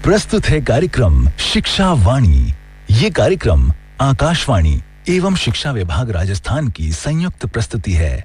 प्रस्तुत है कार्यक्रम शिक्षा वाणी। ये कार्यक्रम आकाशवाणी एवं शिक्षा विभाग राजस्थान की संयुक्त प्रस्तुति है।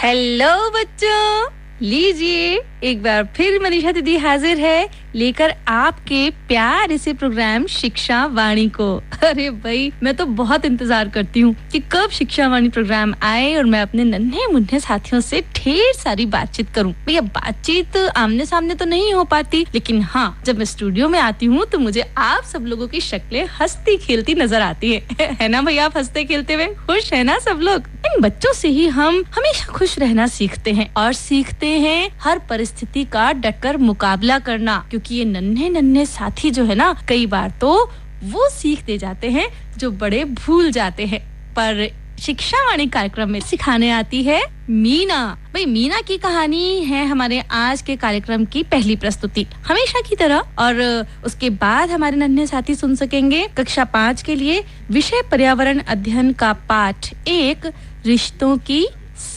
हेलो बच्चों, लीजिए एक बार फिर मनीषा दीदी हाजिर है लेकर आपके प्यारे से प्रोग्राम शिक्षा वाणी को। अरे भाई, मैं तो बहुत इंतजार करती हूँ कि कब शिक्षा वाणी प्रोग्राम आए और मैं अपने नन्हे मुन्ने साथियों से ढेर सारी बातचीत करूँ। भैया, बातचीत आमने सामने तो नहीं हो पाती, लेकिन हाँ, जब मैं स्टूडियो में आती हूँ तो मुझे आप सब लोगों की शक्लें हंसती खेलती नजर आती है ना भैया? आप हंसते खेलते हुए खुश है ना सब लोग? इन बच्चों से ही हम हमेशा खुश रहना सीखते हैं और सीखते हैं हर परिस्थिति का डटकर मुकाबला करना, क्योंकि ये नन्हे नन्हे साथी जो है ना, कई बार तो वो सीख दे जाते हैं जो बड़े भूल जाते हैं। पर शिक्षा वाणी कार्यक्रम में सिखाने आती है मीना। भाई, मीना की कहानी है हमारे आज के कार्यक्रम की पहली प्रस्तुति, हमेशा की तरह। और उसके बाद हमारे नन्हे साथी सुन सकेंगे कक्षा 5 के लिए विषय पर्यावरण अध्ययन का पाठ 1, रिश्तों की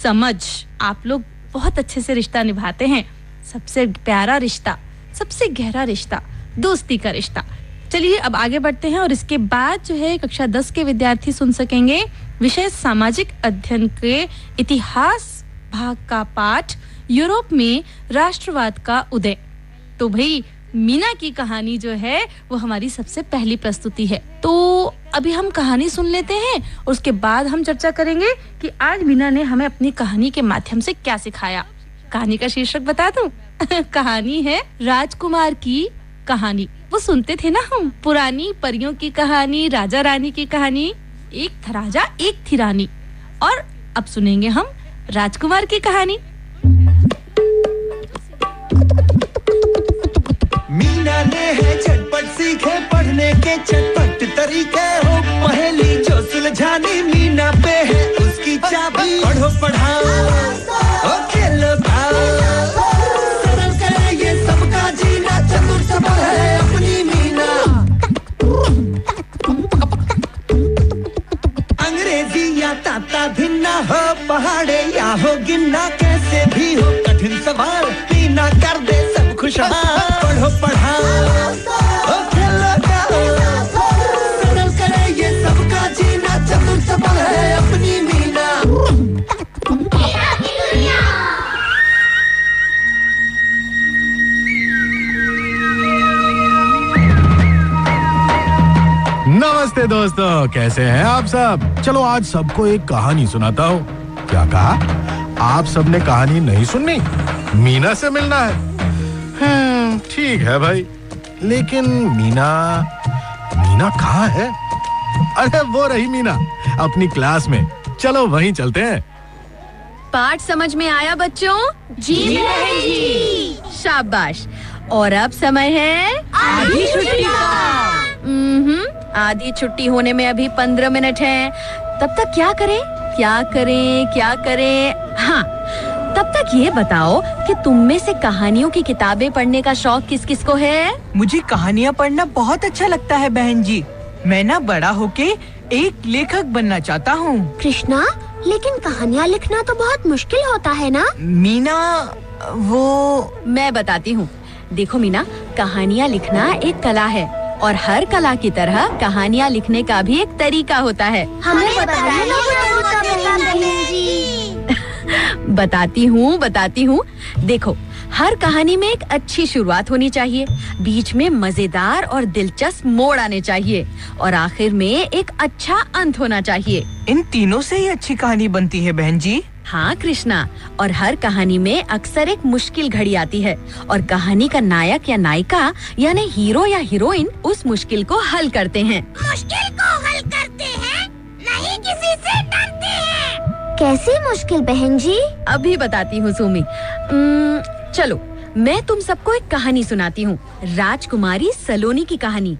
समझ। आप लोग बहुत अच्छे से रिश्ता निभाते हैं, सबसे प्यारा रिश्ता, सबसे गहरा रिश्ता, दोस्ती का रिश्ता। चलिए अब आगे बढ़ते हैं और इसके बाद जो है कक्षा 10 के विद्यार्थी सुन सकेंगे विषय सामाजिक अध्ययन के इतिहास भाग का पाठ, यूरोप में राष्ट्रवाद का उदय। तो भाई, मीना की कहानी जो है वो हमारी सबसे पहली प्रस्तुति है। तो अभी हम कहानी सुन लेते हैं और उसके बाद हम चर्चा करेंगे कि आज मीना ने हमें अपनी कहानी के माध्यम से क्या सिखाया। कहानी का शीर्षक बता दूं? कहानी है राजकुमार की कहानी। वो सुनते थे ना हम, पुरानी परियों की कहानी, राजा रानी की कहानी। एक था राजा, एक थी रानी। और अब सुनेंगे हम राजकुमार की कहानी। मीना ने है झटपट सीखे पढ़ने के चटपट तरीके, हो पहेली जो सुलझानी मीना पे है उसकी चाबी। पढ़ो पढ़ाओ, ओ खेलो खाओ, सरल करे ये सबका जीना, चतुर सबल है अपनी मीना। अंग्रेजी या ताता भिन्ना, हो पहाड़े या हो गिनना, कैसे भी हो कठिन सवाल मीना कर दे सब खुशहाल। पढ़ो पढ़ाओ, ओ खेलो खाओ, सरल करे ये सबका जीना, चतुर सबल है अपनी मीना। नमस्ते दोस्तों, कैसे हैं आप सब? चलो आज सबको एक कहानी सुनाता हूँ। क्या कहा? आप सबने कहानी नहीं सुननी? मीना से मिलना है? ठीक है भाई, लेकिन मीना कहाँ है? अरे वो रही मीना, अपनी क्लास में। चलो वहीं चलते हैं। पाठ समझ में आया बच्चों? जी बहन जी। शाबाश। और अब समय है आधी छुट्टी का। आधी छुट्टी होने में अभी 15 मिनट हैं। तब तक क्या करें? हाँ, तब तक ये बताओ कि तुम में से कहानियों की किताबें पढ़ने का शौक किस किस को है? मुझे कहानियाँ पढ़ना बहुत अच्छा लगता है बहन जी। मैं ना बड़ा होके एक लेखक बनना चाहता हूँ। कृष्णा, लेकिन कहानियाँ लिखना तो बहुत मुश्किल होता है ना? मीना, वो मैं बताती हूँ। देखो मीना, कहानियाँ लिखना एक कला है और हर कला की तरह कहानियाँ लिखने का भी एक तरीका होता है। हमें बताती हूँ। देखो, हर कहानी में एक अच्छी शुरुआत होनी चाहिए, बीच में मजेदार और दिलचस्प मोड़ आने चाहिए और आखिर में एक अच्छा अंत होना चाहिए। इन तीनों से ही अच्छी कहानी बनती है बहन जी। हाँ कृष्णा, और हर कहानी में अक्सर एक मुश्किल घड़ी आती है और कहानी का नायक या नायिका यानी हीरो या हीरोइन उस मुश्किल को हल करते हैं। मुश्किल को हल करते हैं, नहीं किसी से डरते हैं। कैसी मुश्किल बहन जी? अभी बताती हूँ सुमी। चलो, मैं तुम सबको एक कहानी सुनाती हूँ, राजकुमारी सलोनी की कहानी।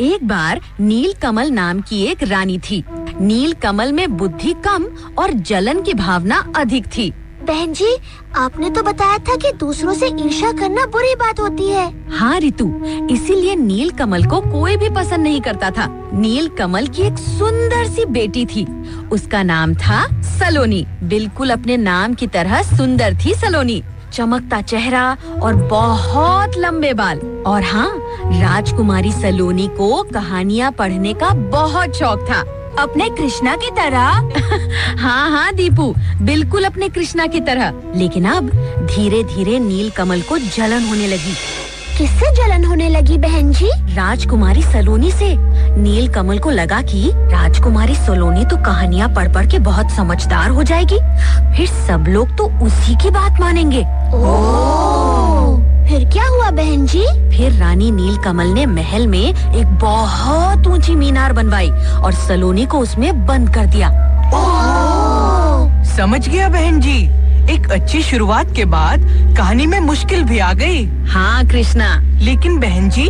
एक बार नीलकमल नाम की एक रानी थी। नीलकमल में बुद्धि कम और जलन की भावना अधिक थी। बहन जी, आपने तो बताया था कि दूसरों से ईर्ष्या करना बुरी बात होती है। हाँ रितु, इसीलिए नील कमल को कोई भी पसंद नहीं करता था। नील कमल की एक सुंदर सी बेटी थी, उसका नाम था सलोनी। बिल्कुल अपने नाम की तरह सुंदर थी सलोनी, चमकता चेहरा और बहुत लंबे बाल। और हाँ, राजकुमारी सलोनी को कहानियाँ पढ़ने का बहुत शौक था, अपने कृष्णा की तरह। हाँ दीपू, बिल्कुल अपने कृष्णा की तरह। लेकिन अब धीरे धीरे नील कमल को जलन होने लगी। किससे जलन होने लगी बहन जी? राजकुमारी सलोनी से। नील कमल को लगा कि राजकुमारी सलोनी तो कहानियाँ पढ़ पढ़ के बहुत समझदार हो जाएगी, फिर सब लोग तो उसी की बात मानेंगे। फिर क्या हुआ बहन जी? फिर रानी नील कमल ने महल में एक बहुत ऊंची मीनार बनवाई और सलोनी को उसमें बंद कर दिया। समझ गया बहन जी, एक अच्छी शुरुआत के बाद कहानी में मुश्किल भी आ गई। हाँ कृष्णा। लेकिन बहन जी,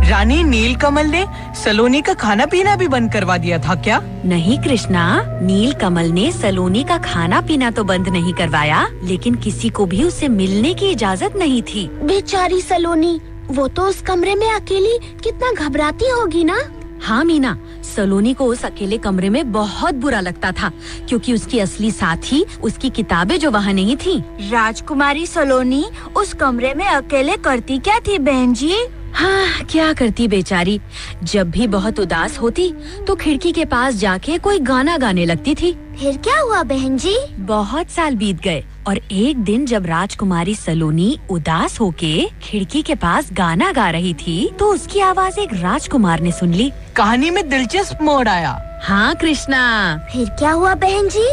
रानी नील कमल ने सलोनी का खाना पीना भी बंद करवा दिया था क्या? नहीं कृष्णा, नील कमल ने सलोनी का खाना पीना तो बंद नहीं करवाया, लेकिन किसी को भी उससे मिलने की इजाजत नहीं थी। बेचारी सलोनी, वो तो उस कमरे में अकेली कितना घबराती होगी ना? हाँ मीना, सलोनी को उस अकेले कमरे में बहुत बुरा लगता था, क्योंकि उसकी असली साथी उसकी किताबें जो वहाँ नहीं थी। राजकुमारी सलोनी उस कमरे में अकेले करती क्या थी बहन जी? हाँ, क्या करती बेचारी। जब भी बहुत उदास होती तो खिड़की के पास जाके कोई गाना गाने लगती थी। फिर क्या हुआ बहन जी? बहुत साल बीत गए और एक दिन जब राजकुमारी सलोनी उदास होके खिड़की के पास गाना गा रही थी तो उसकी आवाज एक राजकुमार ने सुन ली। कहानी में दिलचस्प मोड़ आया। हाँ कृष्णा। फिर क्या हुआ बहन जी?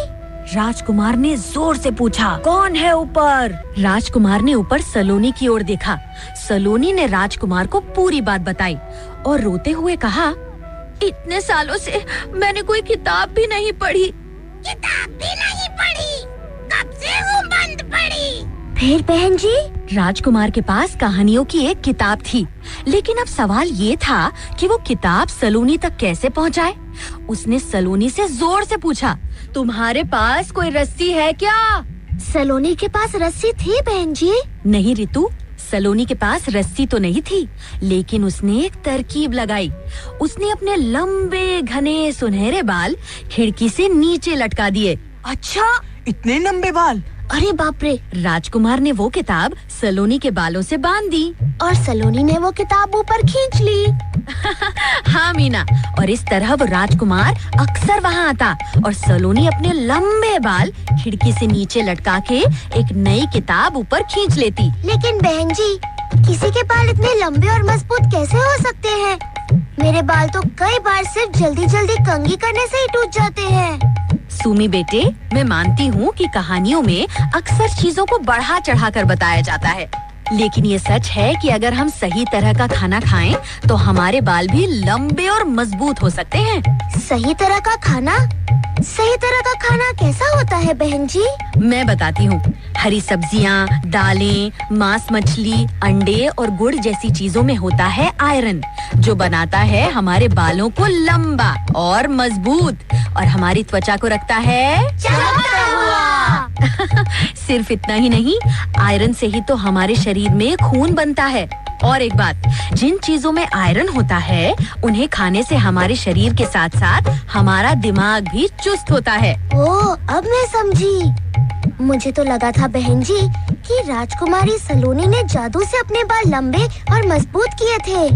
राजकुमार ने जोर से पूछा, कौन है ऊपर? राजकुमार ने ऊपर सलोनी की ओर देखा। सलोनी ने राजकुमार को पूरी बात बताई और रोते हुए कहा, इतने सालों से मैंने कोई किताब भी नहीं पढ़ी। किताब भी नहीं पढ़ी? कब से वो बंद पड़ी? फिर बहन जी? राजकुमार के पास कहानियों की एक किताब थी, लेकिन अब सवाल ये था कि वो किताब सलोनी तक कैसे पहुंचाए। उसने सलोनी से जोर से पूछा, तुम्हारे पास कोई रस्सी है क्या? सलोनी के पास रस्सी थी बहन जी? नहीं रितु, सलोनी के पास रस्सी तो नहीं थी, लेकिन उसने एक तरकीब लगाई। उसने अपने लंबे घने सुनहरे बाल खिड़की से नीचे लटका दिए। अच्छा, इतने लंबे बाल? अरे बाप रे! राजकुमार ने वो किताब सलोनी के बालों से बांध दी और सलोनी ने वो किताब ऊपर खींच ली। हाँ मीना, और इस तरह वो राजकुमार अक्सर वहाँ आता और सलोनी अपने लंबे बाल खिड़की से नीचे लटका के एक नई किताब ऊपर खींच लेती। लेकिन बहन जी, किसी के बाल इतने लंबे और मजबूत कैसे हो सकते हैं? मेरे बाल तो कई बार सिर्फ जल्दी जल्दी कंघी करने से ही टूट जाते हैं। सुमी बेटे, मैं मानती हूँ कि कहानियों में अक्सर चीजों को बढ़ा चढ़ा कर बताया जाता है, लेकिन ये सच है कि अगर हम सही तरह का खाना खाएं तो हमारे बाल भी लंबे और मजबूत हो सकते हैं। सही तरह का खाना? सही तरह का खाना कैसा होता है बहन जी? मैं बताती हूँ। हरी सब्जियाँ, दालें, मांस, मछली, अंडे और गुड़ जैसी चीजों में होता है आयरन, जो बनाता है हमारे बालों को लंबा और मजबूत और हमारी त्वचा को रखता है चमकता हुआ। सिर्फ इतना ही नहीं, आयरन से ही तो हमारे शरीर में खून बनता है। और एक बात, जिन चीजों में आयरन होता है उन्हें खाने से हमारे शरीर के साथ साथ हमारा दिमाग भी चुस्त होता है। ओह, अब मैं समझी। मुझे तो लगा था बहन जी कि राजकुमारी सलोनी ने जादू से अपने बाल लंबे और मजबूत किए थे।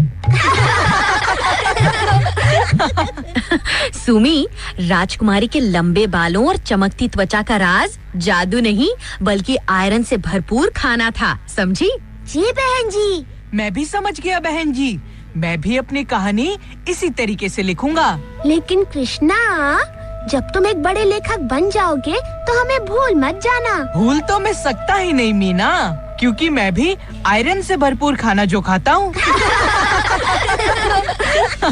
सुमी, राजकुमारी के लंबे बालों और चमकती त्वचा का राज जादू नहीं बल्कि आयरन से भरपूर खाना था, समझी? जी बहन जी। मैं भी समझ गया बहन जी। मैं भी अपनी कहानी इसी तरीके से लिखूंगा। लेकिन कृष्णा, जब तुम एक बड़े लेखक बन जाओगे तो हमें भूल मत जाना। भूल तो मैं सकता ही नहीं मीना, क्योंकि मैं भी आयरन से भरपूर खाना जो खाता हूँ।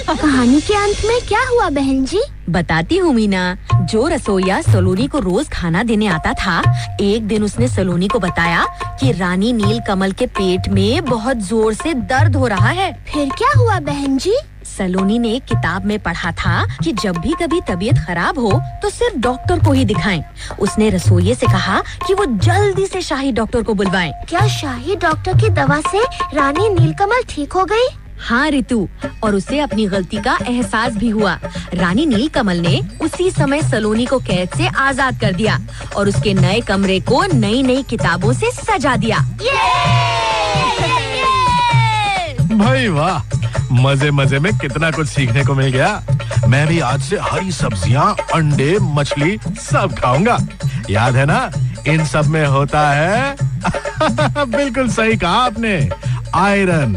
कहानी के अंत में क्या हुआ बहन जी? बताती हूँ मीना। जो रसोइया सलोनी को रोज खाना देने आता था, एक दिन उसने सलोनी को बताया कि रानी नील कमल के पेट में बहुत जोर से दर्द हो रहा है। फिर क्या हुआ बहन जी? सलोनी ने किताब में पढ़ा था कि जब भी कभी तबीयत खराब हो तो सिर्फ डॉक्टर को ही दिखाएं। उसने रसोइये से कहा कि वो जल्दी से शाही डॉक्टर को बुलवाएं। क्या शाही डॉक्टर की दवा से रानी नीलकमल ठीक हो गई? हाँ रितु, और उसे अपनी गलती का एहसास भी हुआ। रानी नीलकमल ने उसी समय सलोनी को कैद से आजाद कर दिया और उसके नए कमरे को नई नई किताबों से सजा दिया। भाई वाह, मजे मजे में कितना कुछ सीखने को मिल गया। मैं भी आज से हरी सब्जियां, अंडे, मछली सब खाऊंगा। याद है ना, इन सब में होता है बिल्कुल सही कहा आपने, आयरन।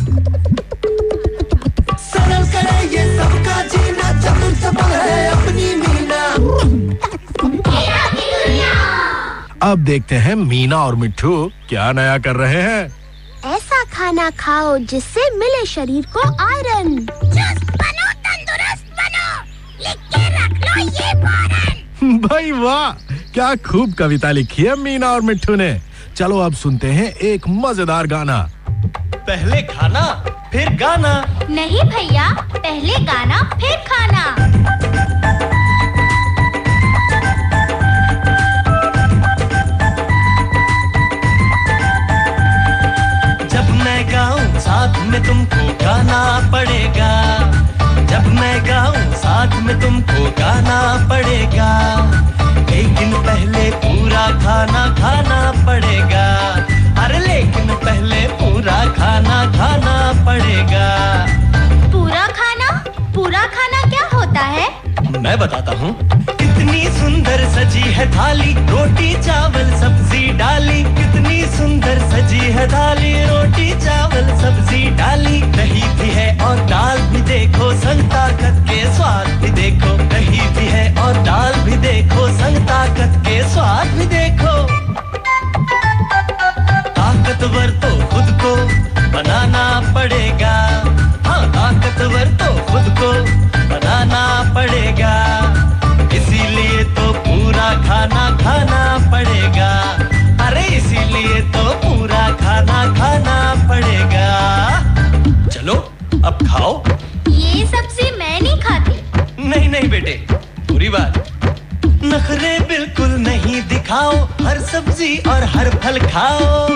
सरल करे ये सबका जीना, चतुर चपल है अपनी मीना। अब देखते हैं मीना और मिट्ठू क्या नया कर रहे हैं। ऐसा खाना खाओ जिससे मिले शरीर को आयरन। चुस्त बनो, तंदुरुस्त बनो, लिख के रख लो ये बोरन। भाई वाह, क्या खूब कविता लिखी है मीना और मिट्ठू ने। चलो अब सुनते हैं एक मजेदार गाना। पहले खाना फिर गाना। नहीं भैया, पहले गाना फिर खाना। जब मैं गाऊं साथ में तुमको गाना पड़ेगा। जब मैं गाऊं साथ में तुमको गाना पड़ेगा। लेकिन पहले पूरा खाना खाना पड़ेगा। अरे लेकिन पहले पूरा खाना खाना पड़ेगा। पूरा खाना क्या होता है? मैं बताता हूँ। कितनी सुंदर सजी है थाली, रोटी चावल सब्जी डाली। कितनी सुंदर सजी है थाली, रोटी चावल सब्जी डाली। दही भी है और दाल भी देखो, संग ताकत के स्वाद भी देखो। दही भी है और दाल भी देखो, संग ताकत के स्वाद भी देखो। ताकतवर तो खुद को बनाना पड़ेगा। हाँ, ताकतवर तो खुद को बनाना पड़ेगा। इसीलिए तो पूरा खाना खाना पड़ेगा। अरे इसीलिए तो पूरा खाना खाना पड़ेगा। चलो अब खाओ। ये सब्जी मैं नहीं खाती। नहीं बेटे, पूरी बात। नखरे बिल्कुल नहीं दिखाओ, हर सब्जी और हर फल खाओ।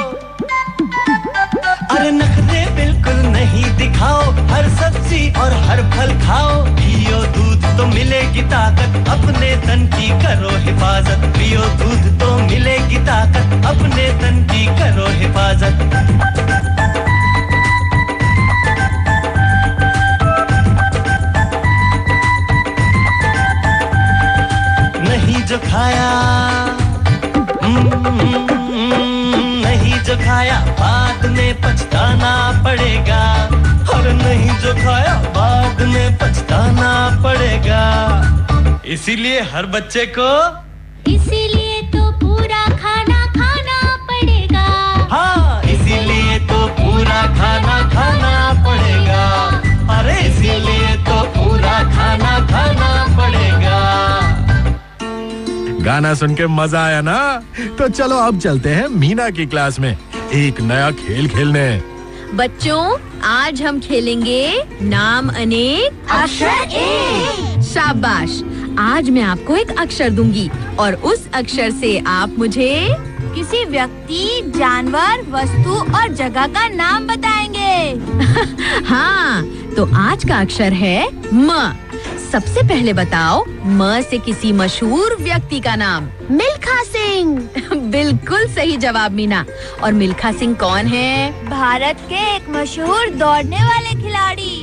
अरे नखरे बिल्कुल नहीं दिखाओ, हर सब्जी और हर फल खाओ। पियो दूध तो मिलेगी ताकत, अपने तन की करो हिफाजत। पियो दूध तो मिलेगी ताकत, अपने तन की करो हिफाजत। नहीं जो खाया नहीं जो खाया बाद में पछताना पड़ेगा। और नहीं जो खाया बाद में पछताना पड़ेगा। इसीलिए हर बच्चे को इसीलिए तो पूरा खाना खाना पड़ेगा। हाँ, इसीलिए तो पूरा खाना खाना पड़ेगा। अरे इसीलिए तो पूरा खाना खाना पड़ेगा। गाना सुन के मजा आया ना? तो चलो अब चलते हैं मीना की क्लास में एक नया खेल खेलने। बच्चों, आज हम खेलेंगे नाम अनेक अक्षर एक। शाबाश, आज मैं आपको एक अक्षर दूंगी और उस अक्षर से आप मुझे किसी व्यक्ति, जानवर, वस्तु और जगह का नाम बताएंगे। हाँ, तो आज का अक्षर है म। सबसे पहले बताओ म से किसी मशहूर व्यक्ति का नाम। मिल्खा सिंह। बिल्कुल सही जवाब मीना। और मिल्खा सिंह कौन है? भारत के एक मशहूर दौड़ने वाले खिलाड़ी।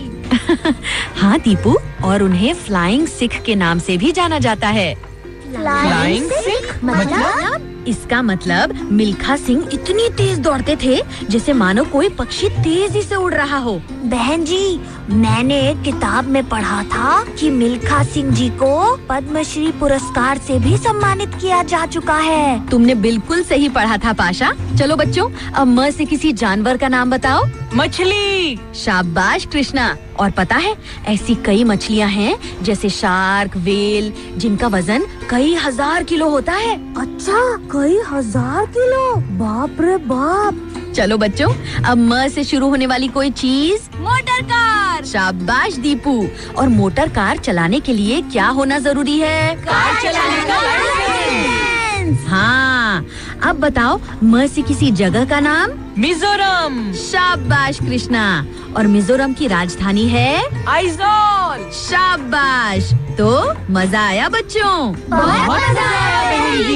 हाँ दीपू, और उन्हें फ्लाइंग सिख के नाम से भी जाना जाता है। फ्लाइंग सिख मतलब? इसका मतलब मिल्खा सिंह इतनी तेज दौड़ते थे जैसे मानो कोई पक्षी तेजी से उड़ रहा हो। बहन जी, मैंने एक किताब में पढ़ा था कि मिल्खा सिंह जी को पद्मश्री पुरस्कार से भी सम्मानित किया जा चुका है। तुमने बिल्कुल सही पढ़ा था पाशा। चलो बच्चों, अब म से किसी जानवर का नाम बताओ। मछली। शाबाश कृष्णा। और पता है, ऐसी कई मछलियाँ हैं जैसे शार्क, व्हेल, जिनका वजन कई हजार किलो होता है। अच्छा, कई हजार किलो? बाप रे बाप। चलो बच्चों, अब म से शुरू होने वाली कोई चीज। Motor car. शाबाश दीपू। और मोटर कार चलाने के लिए क्या होना जरूरी है? कार चलाने का लाइसेंस। हाँ, अब बताओ म से किसी जगह का नाम? मिजोरम। शाबाश कृष्णा। और मिजोरम की राजधानी है? आइजोल। शाबाश। तो मजा आया बच्चों? बहुत मजा आया बहन जी।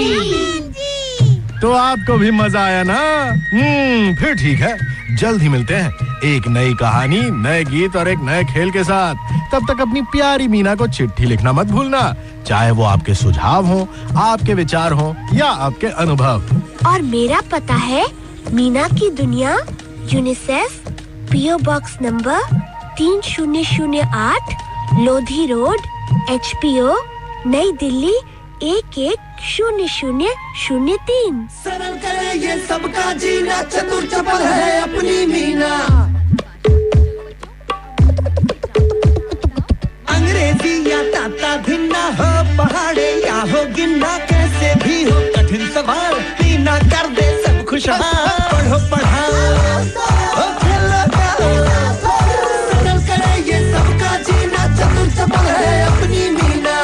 तो आपको भी मजा आया ना? फिर ठीक है, जल्द ही मिलते हैं एक नई कहानी, नए गीत और एक नए खेल के साथ। तब तक अपनी प्यारी मीना को चिट्ठी लिखना मत भूलना, चाहे वो आपके सुझाव हों, आपके विचार हों या आपके अनुभव। और मेरा पता है मीना की दुनिया, UNICEF, PO box number 3008, Lodhi road, HPO, नई दिल्ली 110003। सरल करे ये सबका जीना, चतुर चपल है अपनी मीना। अंग्रेजी या ताता भिन्ना हो, पहाड़े या हो गिन्ना, कैसे भी हो कठिन सवाल, मीना कर दे सब खुशहाल। पढ़ो पढ़ाओ, खेलो गाओ, सरल करे ये सबका जीना, चतुर चपल है अपनी मीना।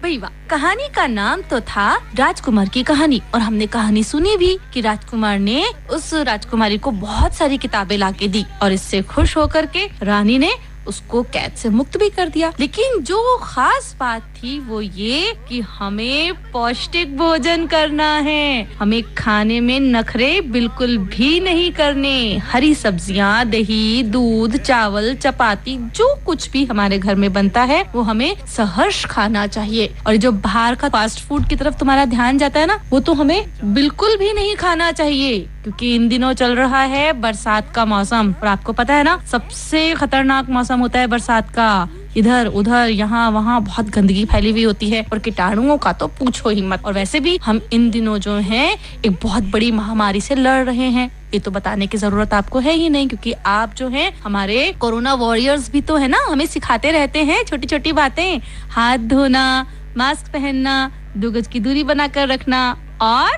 भाई वाह, कहानी का नाम तो था राजकुमार की कहानी, और हमने कहानी सुनी भी कि राजकुमार ने उस राजकुमारी को बहुत सारी किताबें लाके दी और इससे खुश होकर के रानी ने उसको कैद से मुक्त भी कर दिया। लेकिन जो खास बात थी वो ये कि हमें पौष्टिक भोजन करना है, हमें खाने में नखरे बिल्कुल भी नहीं करने। हरी सब्जियां, दही, दूध, चावल, चपाती, जो कुछ भी हमारे घर में बनता है वो हमें सहर्ष खाना चाहिए। और जो बाहर का फास्ट फूड की तरफ तुम्हारा ध्यान जाता है ना, वो तो हमें बिल्कुल भी नहीं खाना चाहिए, क्योंकि इन दिनों चल रहा है बरसात का मौसम, और आपको पता है ना सबसे खतरनाक मौसम होता है बरसात का। इधर उधर यहाँ वहाँ बहुत गंदगी फैली हुई होती है और कीटाणुओं का तो पूछो ही मत। और वैसे भी हम इन दिनों जो हैं एक बहुत बड़ी महामारी से लड़ रहे हैं, ये तो बताने की जरूरत आपको है ही नहीं, क्योंकि आप जो हैं हमारे कोरोना वॉरियर्स भी तो है ना, हमें सिखाते रहते हैं छोटी छोटी बातें, हाथ धोना, मास्क पहनना, 2 गज की दूरी बनाकर रखना और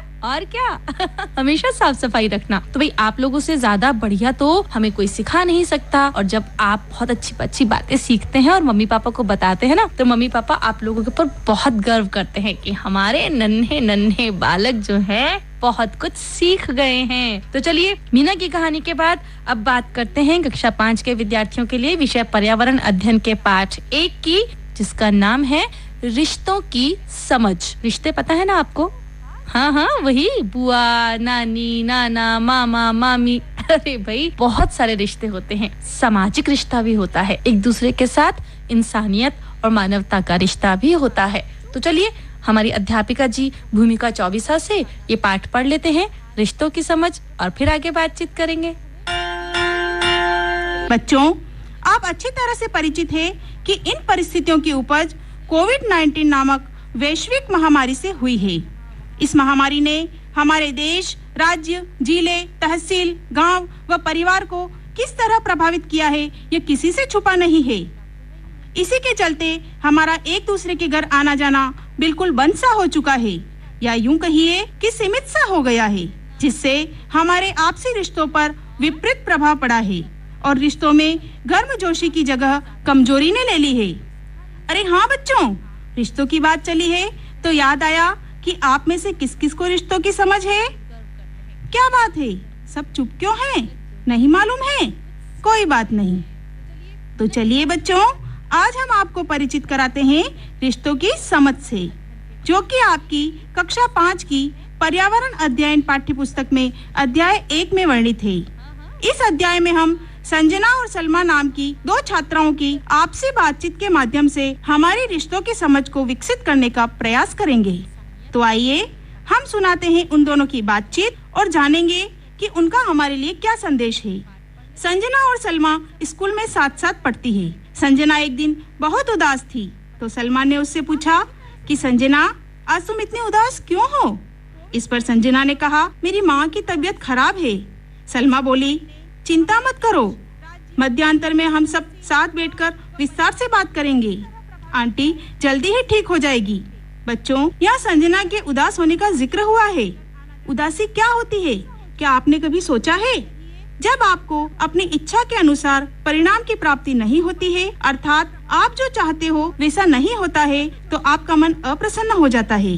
क्या हमेशा साफ सफाई रखना। तो भाई आप लोगों से ज्यादा बढ़िया तो हमें कोई सिखा नहीं सकता। और जब आप बहुत अच्छी अच्छी बातें सीखते हैं और मम्मी पापा को बताते हैं ना, तो मम्मी पापा आप लोगों के ऊपर बहुत गर्व करते हैं कि हमारे नन्हे नन्हे बालक जो है बहुत कुछ सीख गए हैं। तो चलिए मीना की कहानी के बाद अब बात करते हैं कक्षा 5 के विद्यार्थियों के लिए विषय पर्यावरण अध्ययन के पाठ 1 की, जिसका नाम है रिश्तों की समझ। रिश्ते पता है ना आपको? हाँ, वही बुआ, नानी, नाना, मामा, मामी। अरे भाई बहुत सारे रिश्ते होते हैं। सामाजिक रिश्ता भी होता है, एक दूसरे के साथ इंसानियत और मानवता का रिश्ता भी होता है। तो चलिए हमारी अध्यापिका जी भूमिका 24 से ये पाठ पढ़ लेते हैं, रिश्तों की समझ, और फिर आगे बातचीत करेंगे। बच्चों, आप अच्छी तरह से परिचित हैं कि इन परिस्थितियों की उपज कोविड-19 नामक वैश्विक महामारी से हुई है। इस महामारी ने हमारे देश, राज्य, जिले, तहसील, गांव व परिवार को किस तरह प्रभावित किया है, ये किसी से छुपा नहीं है। इसी के चलते हमारा एक दूसरे के घर आना जाना बिल्कुल बंद सा हो चुका है, या यूं कहिए कि सीमित सा हो गया है, जिससे हमारे आपसी रिश्तों पर विपरीत प्रभाव पड़ा है और रिश्तों में गर्मजोशी की जगह कमजोरी ने ले ली है। अरे हाँ बच्चों, रिश्तों की बात चली है तो याद आया कि आप में से किस किस को रिश्तों की समझ है? क्या बात है, सब चुप क्यों हैं? नहीं मालूम है? कोई बात नहीं। तो चलिए बच्चों, आज हम आपको परिचित कराते हैं रिश्तों की समझ से, जो कि आपकी कक्षा 5 की पर्यावरण अध्ययन पाठ्य पुस्तक में अध्याय 1 में वर्णित है। इस अध्याय में हम संजना और सलमा नाम की 2 छात्राओं की आपसी बातचीत के माध्यम से हमारी रिश्तों की समझ को विकसित करने का प्रयास करेंगे। तो आइए हम सुनाते हैं उन दोनों की बातचीत और जानेंगे कि उनका हमारे लिए क्या संदेश है। संजना और सलमा स्कूल में साथ साथ पढ़ती है। संजना एक दिन बहुत उदास थी, तो सलमा ने उससे पूछा कि संजना, आज तुम इतनी उदास क्यों हो? इस पर संजना ने कहा, मेरी माँ की तबीयत खराब है। सलमा बोली, चिंता मत करो, मध्यांतर में हम सब साथ बैठकर विस्तार से बात करेंगे। आंटी जल्दी ही ठीक हो जाएगी। बच्चों, यहाँ संजना के उदास होने का जिक्र हुआ है। उदासी क्या होती है, क्या आपने कभी सोचा है? जब आपको अपनी इच्छा के अनुसार परिणाम की प्राप्ति नहीं होती है, अर्थात आप जो चाहते हो वैसा नहीं होता है, तो आपका मन अप्रसन्न हो जाता है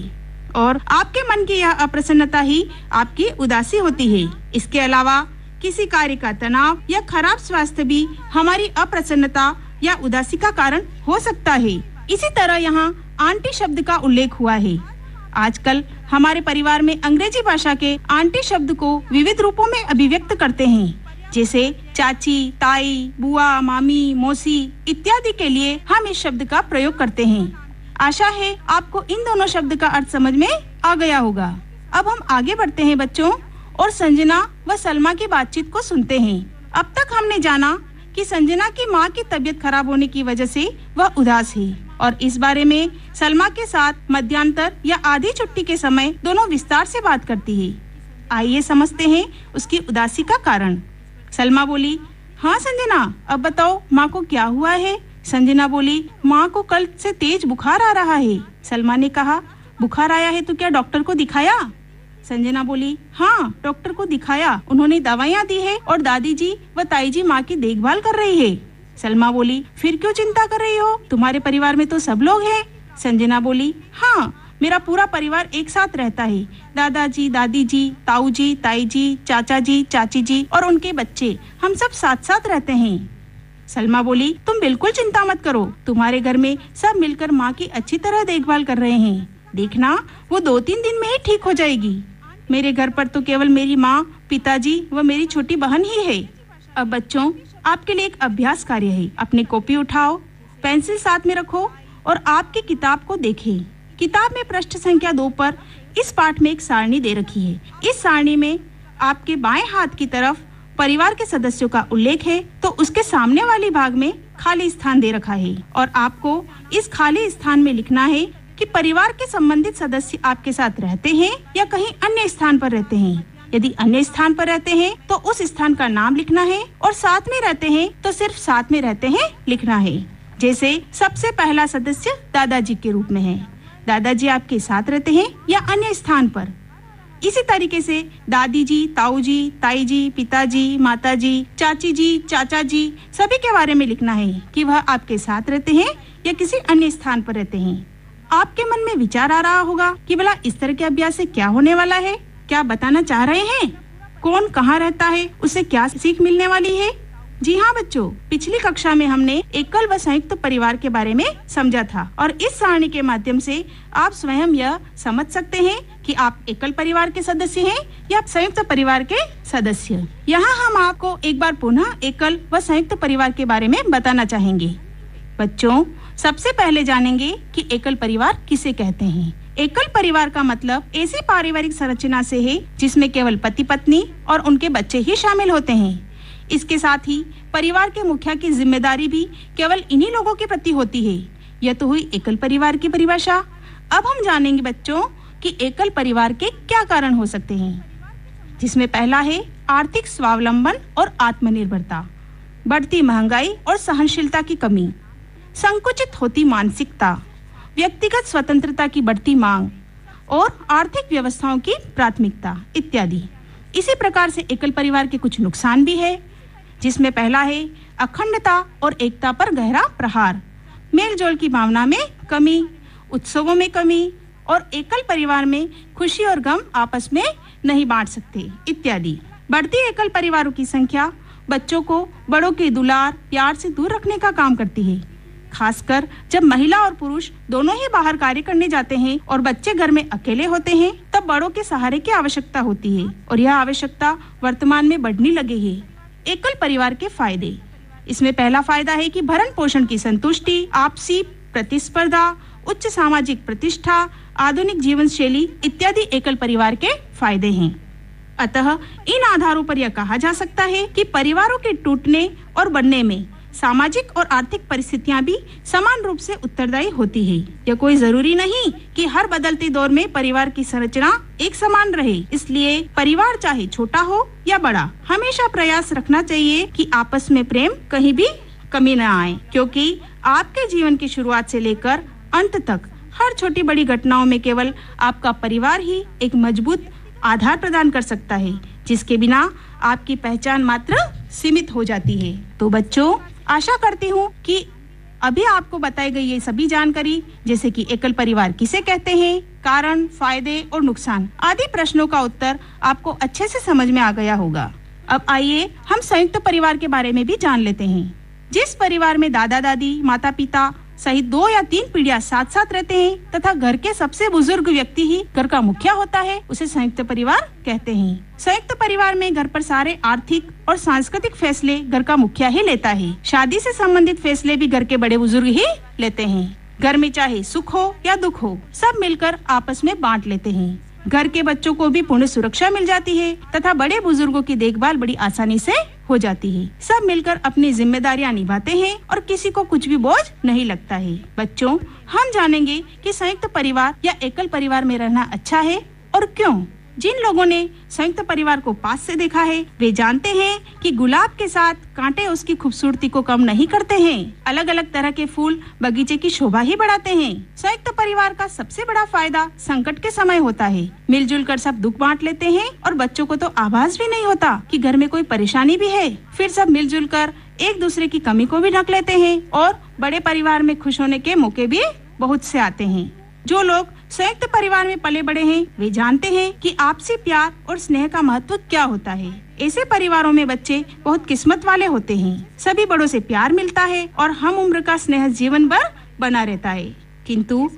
और आपके मन की यह अप्रसन्नता ही आपकी उदासी होती है। इसके अलावा किसी कार्य का तनाव या खराब स्वास्थ्य भी हमारी अप्रसन्नता या उदासी का कारण हो सकता है। इसी तरह यहाँ आंटी शब्द का उल्लेख हुआ है। आजकल हमारे परिवार में अंग्रेजी भाषा के आंटी शब्द को विविध रूपों में अभिव्यक्त करते हैं, जैसे चाची, ताई, बुआ, मामी, मौसी इत्यादि के लिए हम इस शब्द का प्रयोग करते हैं। आशा है आपको इन दोनों शब्द का अर्थ समझ में आ गया होगा। अब हम आगे बढ़ते हैं बच्चों और संजना व सलमा की बातचीत को सुनते हैं। अब तक हमने जाना कि संजना की माँ की तबीयत खराब होने की वजह से वह उदास है और इस बारे में सलमा के साथ मध्यांतर या आधी छुट्टी के समय दोनों विस्तार से बात करती है। आइए समझते हैं उसकी उदासी का कारण। सलमा बोली, हाँ संजना, अब बताओ माँ को क्या हुआ है? संजना बोली, माँ को कल से तेज बुखार आ रहा है। सलमा ने कहा, बुखार आया है तो क्या डॉक्टर को दिखाया? संजना बोली, हाँ डॉक्टर को दिखाया, उन्होंने दवाइयाँ दी है और दादी जी व ताई जी माँ की देखभाल कर रही है। सलमा बोली, फिर क्यों चिंता कर रही हो? तुम्हारे परिवार में तो सब लोग हैं। संजना बोली, हाँ मेरा पूरा परिवार एक साथ रहता है। दादाजी, दादी जी, ताऊ जी, ताई जी, चाचा जी, चाची जी और उनके बच्चे, हम सब साथ साथ रहते हैं। सलमा बोली, तुम बिल्कुल चिंता मत करो, तुम्हारे घर में सब मिलकर माँ की अच्छी तरह देखभाल कर रहे हैं। देखना वो 2-3 दिन में ही ठीक हो जाएगी। मेरे घर पर तो केवल मेरी माँ, पिताजी व मेरी छोटी बहन ही है। अब बच्चों, आपके लिए एक अभ्यास कार्य है। अपनी कॉपी उठाओ, पेंसिल साथ में रखो और आपकी किताब को देखें। किताब में पृष्ठ संख्या 2 पर इस पाठ में एक सारणी दे रखी है। इस सारणी में आपके बाएं हाथ की तरफ परिवार के सदस्यों का उल्लेख है, तो उसके सामने वाले भाग में खाली स्थान दे रखा है और आपको इस खाली स्थान में लिखना है कि परिवार के संबंधित सदस्य आपके साथ रहते हैं या कहीं अन्य स्थान पर रहते हैं। यदि अन्य स्थान पर रहते हैं तो उस स्थान का नाम लिखना है और साथ में रहते हैं तो सिर्फ साथ में रहते हैं लिखना है। जैसे सबसे पहला सदस्य दादाजी के रूप में है, दादाजी आपके साथ रहते हैं या अन्य स्थान पर। इसी तरीके से दादी जी, ताऊ जी, ताई जी, पिताजी, माताजी, चाची जी, चाचा जी सभी के बारे में लिखना है कि वह आपके साथ रहते हैं या किसी अन्य स्थान पर रहते हैं। आपके मन में विचार आ रहा होगा कि भला इस तरह के अभ्यास से क्या होने वाला है? क्या बताना चाह रहे हैं? कौन कहाँ रहता है, उसे क्या सीख मिलने वाली है? जी हाँ बच्चों, पिछली कक्षा में हमने एकल व संयुक्त परिवार के बारे में समझा था और इस सारणी के माध्यम से आप स्वयं यह समझ सकते हैं कि आप एकल परिवार के सदस्य हैं या संयुक्त परिवार के सदस्य। यहाँ हम आपको एक बार पुनः एकल व संयुक्त परिवार के बारे में बताना चाहेंगे। बच्चों, सबसे पहले जानेंगे कि एकल परिवार किसे कहते हैं। एकल परिवार का मतलब ऐसी पारिवारिक संरचना से है जिसमें केवल पति पत्नी और उनके बच्चे ही शामिल होते हैं। इसके साथ ही परिवार के मुखिया की जिम्मेदारी भी केवल इन्हीं लोगों के प्रति होती है। यह तो हुई एकल परिवार की परिभाषा। अब हम जानेंगे बच्चों कि एकल परिवार के क्या कारण हो सकते हैं, जिसमें पहला है आर्थिक स्वावलंबन और आत्मनिर्भरता, बढ़ती महंगाई और सहनशीलता की कमी, संकुचित होती मानसिकता, व्यक्तिगत स्वतंत्रता की बढ़ती मांग और आर्थिक व्यवस्थाओं की प्राथमिकता इत्यादि। इसी प्रकार से एकल परिवार के कुछ नुकसान भी है, जिसमें पहला है अखंडता और एकता पर गहरा प्रहार, मेलजोल की भावना में कमी, उत्सवों में कमी और एकल परिवार में खुशी और गम आपस में नहीं बांट सकते इत्यादि। बढ़ती एकल परिवारों की संख्या बच्चों को बड़ों के दुलार प्यार से दूर रखने का काम करती है, खासकर जब महिला और पुरुष दोनों ही बाहर कार्य करने जाते हैं और बच्चे घर में अकेले होते हैं, तब बड़ों के सहारे की आवश्यकता होती है और यह आवश्यकता वर्तमान में बढ़ने लगी है। एकल परिवार के फायदे, इसमें पहला फायदा है कि भरण पोषण की संतुष्टि, आपसी प्रतिस्पर्धा, उच्च सामाजिक प्रतिष्ठा, आधुनिक जीवन शैली इत्यादि एकल परिवार के फायदे हैं। अतः इन आधारों पर यह कहा जा सकता है कि परिवारों के टूटने और बढ़ने में सामाजिक और आर्थिक परिस्थितियां भी समान रूप से उत्तरदायी होती है। यह कोई जरूरी नहीं कि हर बदलते दौर में परिवार की संरचना एक समान रहे। इसलिए परिवार चाहे छोटा हो या बड़ा, हमेशा प्रयास रखना चाहिए कि आपस में प्रेम कहीं भी कमी न आए, क्योंकि आपके जीवन की शुरुआत से लेकर अंत तक हर छोटी बड़ी घटनाओं में केवल आपका परिवार ही एक मजबूत आधार प्रदान कर सकता है, जिसके बिना आपकी पहचान मात्र सीमित हो जाती है। तो बच्चों, आशा करती हूँ कि अभी आपको बताई गई ये सभी जानकारी, जैसे कि एकल परिवार किसे कहते हैं, कारण, फायदे और नुकसान आदि प्रश्नों का उत्तर आपको अच्छे से समझ में आ गया होगा। अब आइए हम संयुक्त परिवार के बारे में भी जान लेते हैं। जिस परिवार में दादा दादी, माता पिता सहित 2 या 3 पीढ़ियां साथ साथ रहते हैं तथा घर के सबसे बुजुर्ग व्यक्ति ही घर का मुखिया होता है, उसे संयुक्त परिवार कहते हैं। संयुक्त परिवार में घर पर सारे आर्थिक और सांस्कृतिक फैसले घर का मुखिया ही लेता है। शादी से संबंधित फैसले भी घर के बड़े बुजुर्ग ही लेते हैं। घर में चाहे सुख हो या दुख हो, सब मिलकर आपस में बांट लेते हैं। घर के बच्चों को भी पूर्ण सुरक्षा मिल जाती है तथा बड़े बुजुर्गों की देखभाल बड़ी आसानी से हो जाती है। सब मिलकर अपनी जिम्मेदारियां निभाते हैं और किसी को कुछ भी बोझ नहीं लगता है। बच्चों, हम जानेंगे कि संयुक्त परिवार या एकल परिवार में रहना अच्छा है और क्यों। जिन लोगों ने संयुक्त परिवार को पास से देखा है, वे जानते हैं कि गुलाब के साथ कांटे उसकी खूबसूरती को कम नहीं करते हैं। अलग अलग तरह के फूल बगीचे की शोभा ही बढ़ाते हैं। संयुक्त परिवार का सबसे बड़ा फायदा संकट के समय होता है। मिलजुल कर सब दुख बांट लेते हैं और बच्चों को तो आभास भी नहीं होता कि घर में कोई परेशानी भी है। फिर सब मिलजुल कर एक दूसरे की कमी को भी ढक लेते हैं और बड़े परिवार में खुश होने के मौके भी बहुत से आते हैं। जो लोग संयुक्त परिवार में पले बड़े हैं, वे जानते हैं कि आपसी प्यार और स्नेह का महत्व क्या होता है। ऐसे परिवारों में बच्चे बहुत किस्मत वाले होते हैं। सभी बड़ों से प्यार मिलता है और हम उम्र का स्नेह जीवन भर बना रहता है। किंतु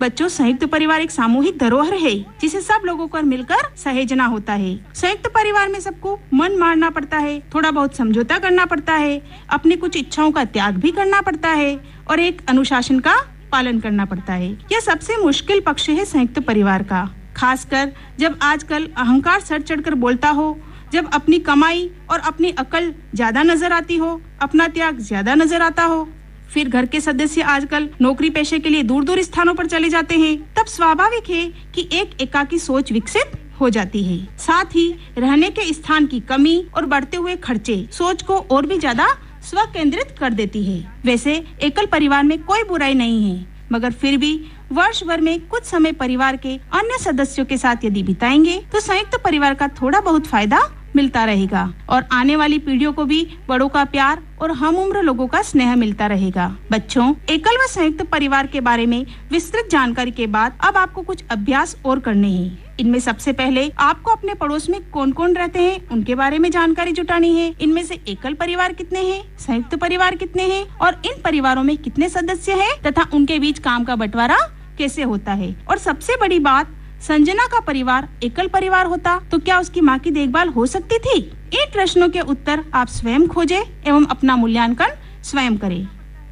बच्चों, संयुक्त परिवार एक सामूहिक धरोहर है जिसे सब लोगों को मिलकर सहेजना होता है। संयुक्त परिवार में सबको मन मारना पड़ता है, थोड़ा बहुत समझौता करना पड़ता है, अपनी कुछ इच्छाओं का त्याग भी करना पड़ता है और एक अनुशासन का पालन करना पड़ता है। यह सबसे मुश्किल पक्ष है संयुक्त परिवार का, खासकर जब आजकल अहंकार सर चढ़कर बोलता हो, जब अपनी कमाई और अपनी अकल ज्यादा नजर आती हो, अपना त्याग ज्यादा नजर आता हो। फिर घर के सदस्य आजकल नौकरी पेशे के लिए दूर दूर स्थानों पर चले जाते हैं। तब स्वाभाविक है कि एक एकाकी सोच विकसित हो जाती है। साथ ही रहने के स्थान की कमी और बढ़ते हुए खर्चे सोच को और भी ज्यादा स्व केंद्रित कर देती है। वैसे एकल परिवार में कोई बुराई नहीं है, मगर फिर भी वर्ष भर में कुछ समय परिवार के अन्य सदस्यों के साथ यदि बिताएंगे तो संयुक्त परिवार का थोड़ा बहुत फायदा मिलता रहेगा और आने वाली पीढ़ियों को भी बड़ों का प्यार और हम उम्र लोगों का स्नेह मिलता रहेगा। बच्चों, एकल व संयुक्त परिवार के बारे में विस्तृत जानकारी के बाद अब आपको कुछ अभ्यास और करने हैं। इनमें सबसे पहले आपको अपने पड़ोस में कौन कौन रहते हैं उनके बारे में जानकारी जुटानी है। इनमें से एकल परिवार कितने हैं, संयुक्त परिवार कितने हैं और इन परिवारों में कितने सदस्य हैं तथा उनके बीच काम का बंटवारा कैसे होता है। और सबसे बड़ी बात, संजना का परिवार एकल परिवार होता तो क्या उसकी माँ की देखभाल हो सकती थी? इन प्रश्नों के उत्तर आप स्वयं खोजें एवं अपना मूल्यांकन स्वयं करें।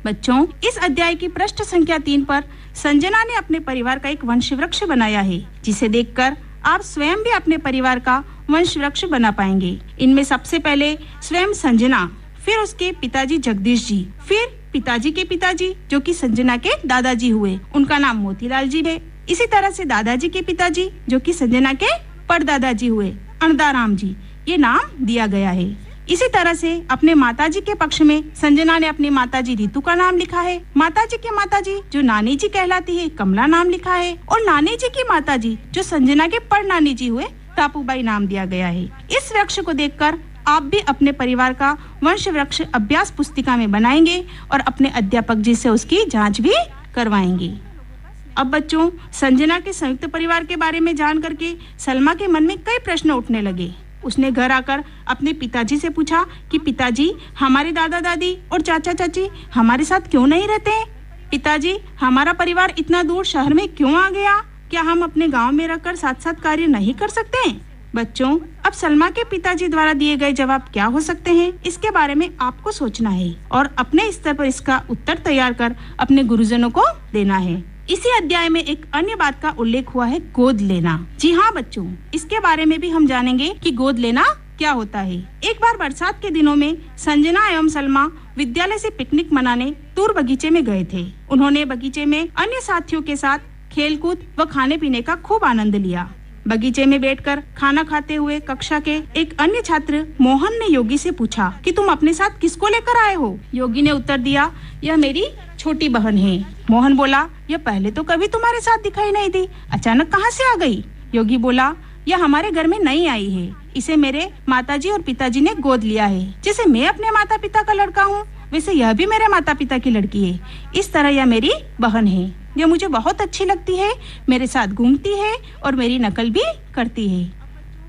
बच्चों, इस अध्याय की पृष्ठ संख्या 3 पर संजना ने अपने परिवार का एक वंश वृक्ष बनाया है, जिसे देखकर आप स्वयं भी अपने परिवार का वंश वृक्ष बना पाएंगे। इनमें सबसे पहले स्वयं संजना, फिर उसके पिताजी जगदीश जी, फिर पिताजी के पिताजी जो कि संजना के दादाजी हुए, उनका नाम मोतीलाल जी है। इसी तरह से दादाजी के पिताजी जो कि संजना के परदादाजी हुए, अणदाराम जी, ये नाम दिया गया है। इसी तरह से अपने माताजी के पक्ष में संजना ने अपनी माताजी रीतू का नाम लिखा है। माताजी की माताजी जो नानी जी कहलाती है, कमला नाम लिखा है और नानी जी की माताजी जो संजना के परनानी जी हुए, टापूबाई नाम दिया गया है। इस वृक्ष को देखकर आप भी अपने परिवार का वंश वृक्ष अभ्यास पुस्तिका में बनाएंगे और अपने अध्यापक जी से उसकी जांच भी करवाएंगे। अब बच्चों, संजना के संयुक्त परिवार के बारे में जान करके सलमा के मन में कई प्रश्न उठने लगे। उसने घर आकर अपने पिताजी से पूछा कि पिताजी, हमारे दादा दादी और चाचा चाची हमारे साथ क्यों नहीं रहते? पिताजी, हमारा परिवार इतना दूर शहर में क्यों आ गया? क्या हम अपने गांव में रहकर साथ साथ कार्य नहीं कर सकते? बच्चों, अब सलमा के पिताजी द्वारा दिए गए जवाब क्या हो सकते हैं, इसके बारे में आपको सोचना है और अपने स्तर पर इसका उत्तर तैयार कर अपने गुरुजनों को देना है। इसी अध्याय में एक अन्य बात का उल्लेख हुआ है, गोद लेना। जी हाँ बच्चों, इसके बारे में भी हम जानेंगे कि गोद लेना क्या होता है। एक बार बरसात के दिनों में संजना एवं सलमा विद्यालय से पिकनिक मनाने दूर बगीचे में गए थे। उन्होंने बगीचे में अन्य साथियों के साथ खेलकूद व खाने पीने का खूब आनंद लिया। बगीचे में बैठकर खाना खाते हुए कक्षा के एक अन्य छात्र मोहन ने योगी से पूछा कि तुम अपने साथ किसको लेकर आए हो? योगी ने उत्तर दिया, यह मेरी छोटी बहन है। मोहन बोला, यह पहले तो कभी तुम्हारे साथ दिखाई नहीं दी, अचानक कहाँ से आ गई? योगी बोला, यह हमारे घर में नई आई है, इसे मेरे माताजी और पिताजी ने गोद लिया है। जैसे मैं अपने माता पिता का लड़का हूँ, वैसे यह भी मेरे माता पिता की लड़की है। इस तरह यह मेरी बहन है। यह मुझे बहुत अच्छी लगती है, मेरे साथ घूमती है और मेरी नकल भी करती है।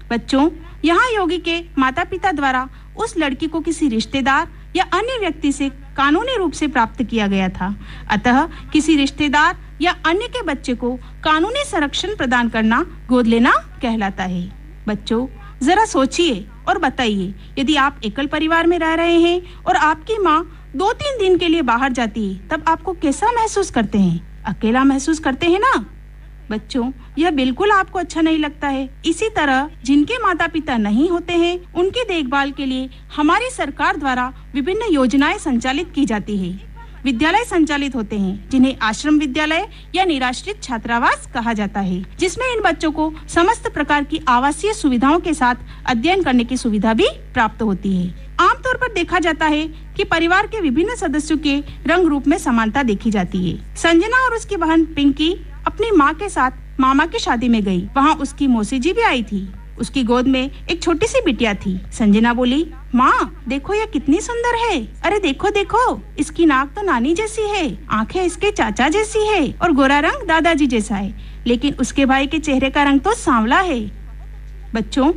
बच्चों, यहाँ योगी के माता पिता द्वारा उस लड़की को किसी रिश्तेदार या अन्य व्यक्ति से कानूनी रूप से प्राप्त किया गया था। अतः किसी रिश्तेदार या अन्य के बच्चे को कानूनी संरक्षण प्रदान करना गोद लेना कहलाता है। बच्चों, जरा सोचिए और बताइए, यदि आप एकल परिवार में रह रहे हैं और आपकी माँ 2-3 दिन के लिए बाहर जाती है, तब आपको कैसा महसूस करते हैं? अकेला महसूस करते हैं ना? बच्चों, यह बिल्कुल आपको अच्छा नहीं लगता है। इसी तरह जिनके माता पिता नहीं होते हैं, उनकी देखभाल के लिए हमारी सरकार द्वारा विभिन्न योजनाएं संचालित की जाती है। विद्यालय संचालित होते हैं, जिन्हें आश्रम विद्यालय या निराश्रित छात्रावास कहा जाता है, जिसमें इन बच्चों को समस्त प्रकार की आवासीय सुविधाओं के साथ अध्ययन करने की सुविधा भी प्राप्त होती है। आमतौर पर देखा जाता है कि परिवार के विभिन्न सदस्यों के रंग रूप में समानता देखी जाती है। संजना और उसकी बहन पिंकी अपनी माँ के साथ मामा की शादी में गई। वहाँ उसकी मौसी जी भी आई थी। उसकी गोद में एक छोटी सी बिटिया थी। संजना बोली, माँ देखो यह कितनी सुंदर है। अरे देखो देखो, इसकी नाक तो नानी जैसी है, आंखें इसके चाचा जैसी है और गोरा रंग दादाजी जैसा है, लेकिन उसके भाई के चेहरे का रंग तो सांवला है। बच्चों,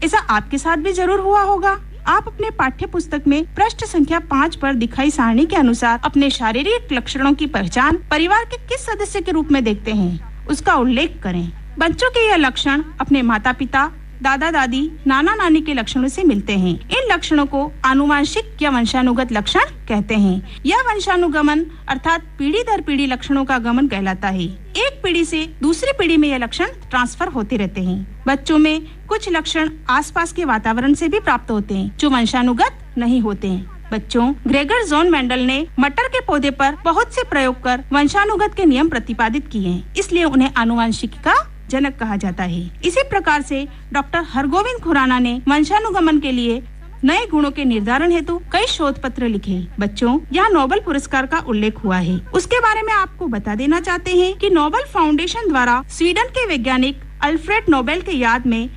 ऐसा आपके साथ भी जरूर हुआ होगा। आप अपने पाठ्य पुस्तक में पृष्ठ संख्या 5 पर दिखाई सारणी के अनुसार अपने शारीरिक लक्षणों की पहचान परिवार के किस सदस्य के रूप में देखते हैं, उसका उल्लेख करें। बच्चों के यह लक्षण अपने माता पिता, दादा दादी, नाना नानी के लक्षणों से मिलते हैं। इन लक्षणों को आनुवांशिक या वंशानुगत लक्षण कहते हैं। यह वंशानुगमन अर्थात पीढ़ी दर पीढ़ी लक्षणों का गमन कहलाता है। एक पीढ़ी से दूसरी पीढ़ी में यह लक्षण ट्रांसफर होते रहते हैं। बच्चों में कुछ लक्षण आसपास के वातावरण से भी प्राप्त होते हैं, जो वंशानुगत नहीं होते हैं। बच्चों, ग्रेगर जॉन मेंडल ने मटर के पौधे पर बहुत से प्रयोग कर वंशानुगत के नियम प्रतिपादित किए हैं, इसलिए उन्हें आनुवंशिकी का जनक कहा जाता है। इसी प्रकार से डॉक्टर हरगोविंद खुराना ने वंशानुगमन के लिए नए गुणों के निर्धारण हेतु कई शोध पत्र लिखे। बच्चों, यहाँ नोबेल पुरस्कार का उल्लेख हुआ है। उसके बारे में आपको बता देना चाहते हैं कि नोबेल फाउंडेशन द्वारा स्वीडन के वैज्ञानिक अल्फ्रेड नोबेल के याद में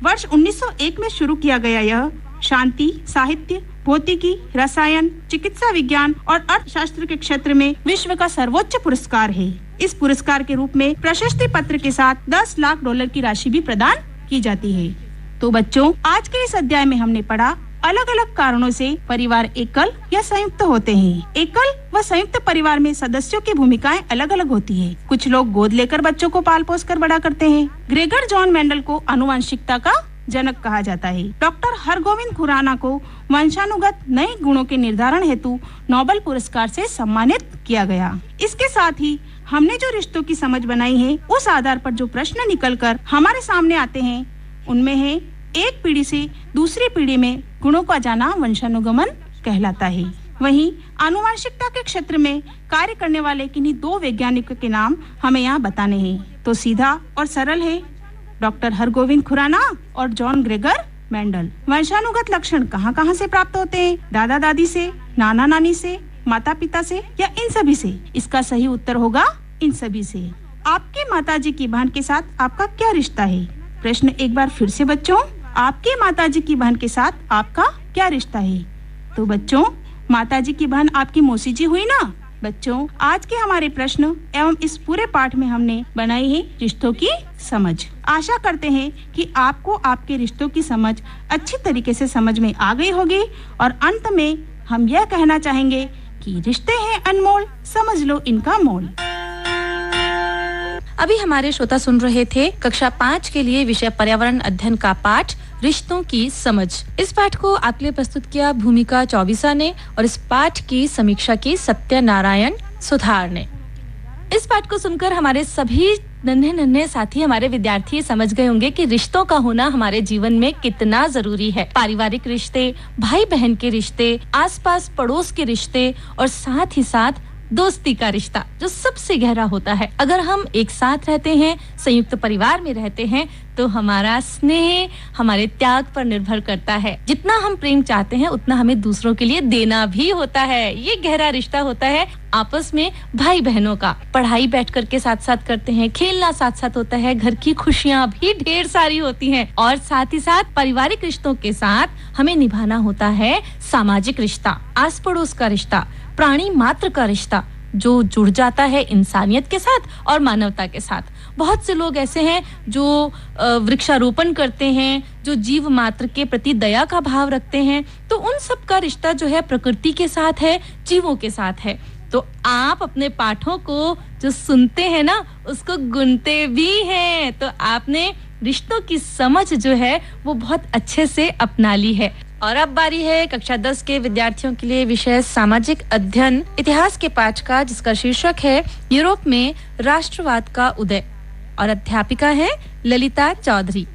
वर्ष 1901 में शुरू किया गया यह शांति, साहित्य, भौतिकी, रसायन, चिकित्सा विज्ञान और अर्थशास्त्र के क्षेत्र में विश्व का सर्वोच्च पुरस्कार है। इस पुरस्कार के रूप में प्रशस्ति पत्र के साथ $10 लाख की राशि भी प्रदान की जाती है। तो बच्चों, आज के इस अध्याय में हमने पढ़ा अलग अलग कारणों से परिवार एकल या संयुक्त होते हैं। एकल व संयुक्त परिवार में सदस्यों की भूमिकाएं अलग अलग होती है। कुछ लोग गोद लेकर बच्चों को पाल पोस कर बड़ा करते हैं। ग्रेगर जॉन मेंडल को आनुवंशिकता का जनक कहा जाता है। डॉक्टर हरगोविंद खुराना को वंशानुगत नए गुणों के निर्धारण हेतु नोबेल पुरस्कार से सम्मानित किया गया। इसके साथ ही हमने जो रिश्तों की समझ बनाई है, उस आधार पर जो प्रश्न निकलकर हमारे सामने आते हैं, उनमें है एक पीढ़ी से दूसरी पीढ़ी में गुणों का जाना वंशानुगमन कहलाता है। वहीं आनुवंशिकता के क्षेत्र में कार्य करने वाले किन्हीं 2 वैज्ञानिकों के नाम हमें यहाँ बताने हैं। तो सीधा और सरल है, डॉक्टर हरगोविंद खुराना और जॉन ग्रेगर मेंडल। वंशानुगत लक्षण कहाँ कहाँ से प्राप्त होते हैं? दादा दादी से, नाना नानी से, माता पिता से या इन सभी से? इसका सही उत्तर होगा इन सभी से। आपके माताजी की बहन के साथ आपका क्या रिश्ता है? प्रश्न एक बार फिर से बच्चों, आपके माताजी की बहन के साथ आपका क्या रिश्ता है? तो बच्चों, माताजी की बहन आपकी मौसी जी हुई ना। बच्चों, आज के हमारे प्रश्न एवं इस पूरे पाठ में हमने बनाई है रिश्तों की समझ। आशा करते हैं कि आपको आपके रिश्तों की समझ अच्छी तरीके से समझ में आ गई होगी और अंत में हम यह कहना चाहेंगे कि रिश्ते हैं अनमोल, समझ लो इनका मोल। अभी हमारे श्रोता सुन रहे थे कक्षा 5 के लिए विषय पर्यावरण अध्ययन का पाठ रिश्तों की समझ। इस पाठ को आपके लिए प्रस्तुत किया भूमिका चौबीसा ने और इस पाठ की समीक्षा की सत्यनारायण सुधार ने। इस पाठ को सुनकर हमारे सभी नन्हे साथी, हमारे विद्यार्थी समझ गए होंगे कि रिश्तों का होना हमारे जीवन में कितना जरूरी है। पारिवारिक रिश्ते, भाई बहन के रिश्ते, आसपास पड़ोस के रिश्ते और साथ ही साथ दोस्ती का रिश्ता जो सबसे गहरा होता है। अगर हम एक साथ रहते हैं, संयुक्त परिवार में रहते हैं, तो हमारा स्नेह हमारे त्याग पर निर्भर करता है। जितना हम प्रेम चाहते हैं उतना हमें दूसरों के लिए देना भी होता है। ये गहरा रिश्ता होता है आपस में भाई बहनों का। पढ़ाई बैठ कर के साथ साथ करते हैं, खेलना साथ साथ होता है, घर की खुशियाँ भी ढेर सारी होती हैं और साथ ही साथ पारिवारिक रिश्तों के साथ हमें निभाना होता है सामाजिक रिश्ता, आस पड़ोस का रिश्ता, प्राणी मात्र का रिश्ता जो जुड़ जाता है इंसानियत के साथ और मानवता के साथ। बहुत से लोग ऐसे हैं जो वृक्षारोपण करते हैं, जो जीव मात्र के प्रति दया का भाव रखते हैं, तो उन सब का रिश्ता जो है प्रकृति के साथ है, जीवों के साथ है। तो आप अपने पाठों को जो सुनते हैं ना, उसको गुनते भी हैं, तो आपने रिश्तों की समझ जो है वो बहुत अच्छे से अपना ली है। और अब बारी है कक्षा 10 के विद्यार्थियों के लिए विषय सामाजिक अध्ययन इतिहास के पाठ का, जिसका शीर्षक है यूरोप में राष्ट्रवाद का उदय, और अध्यापिका है ललिता चौधरी।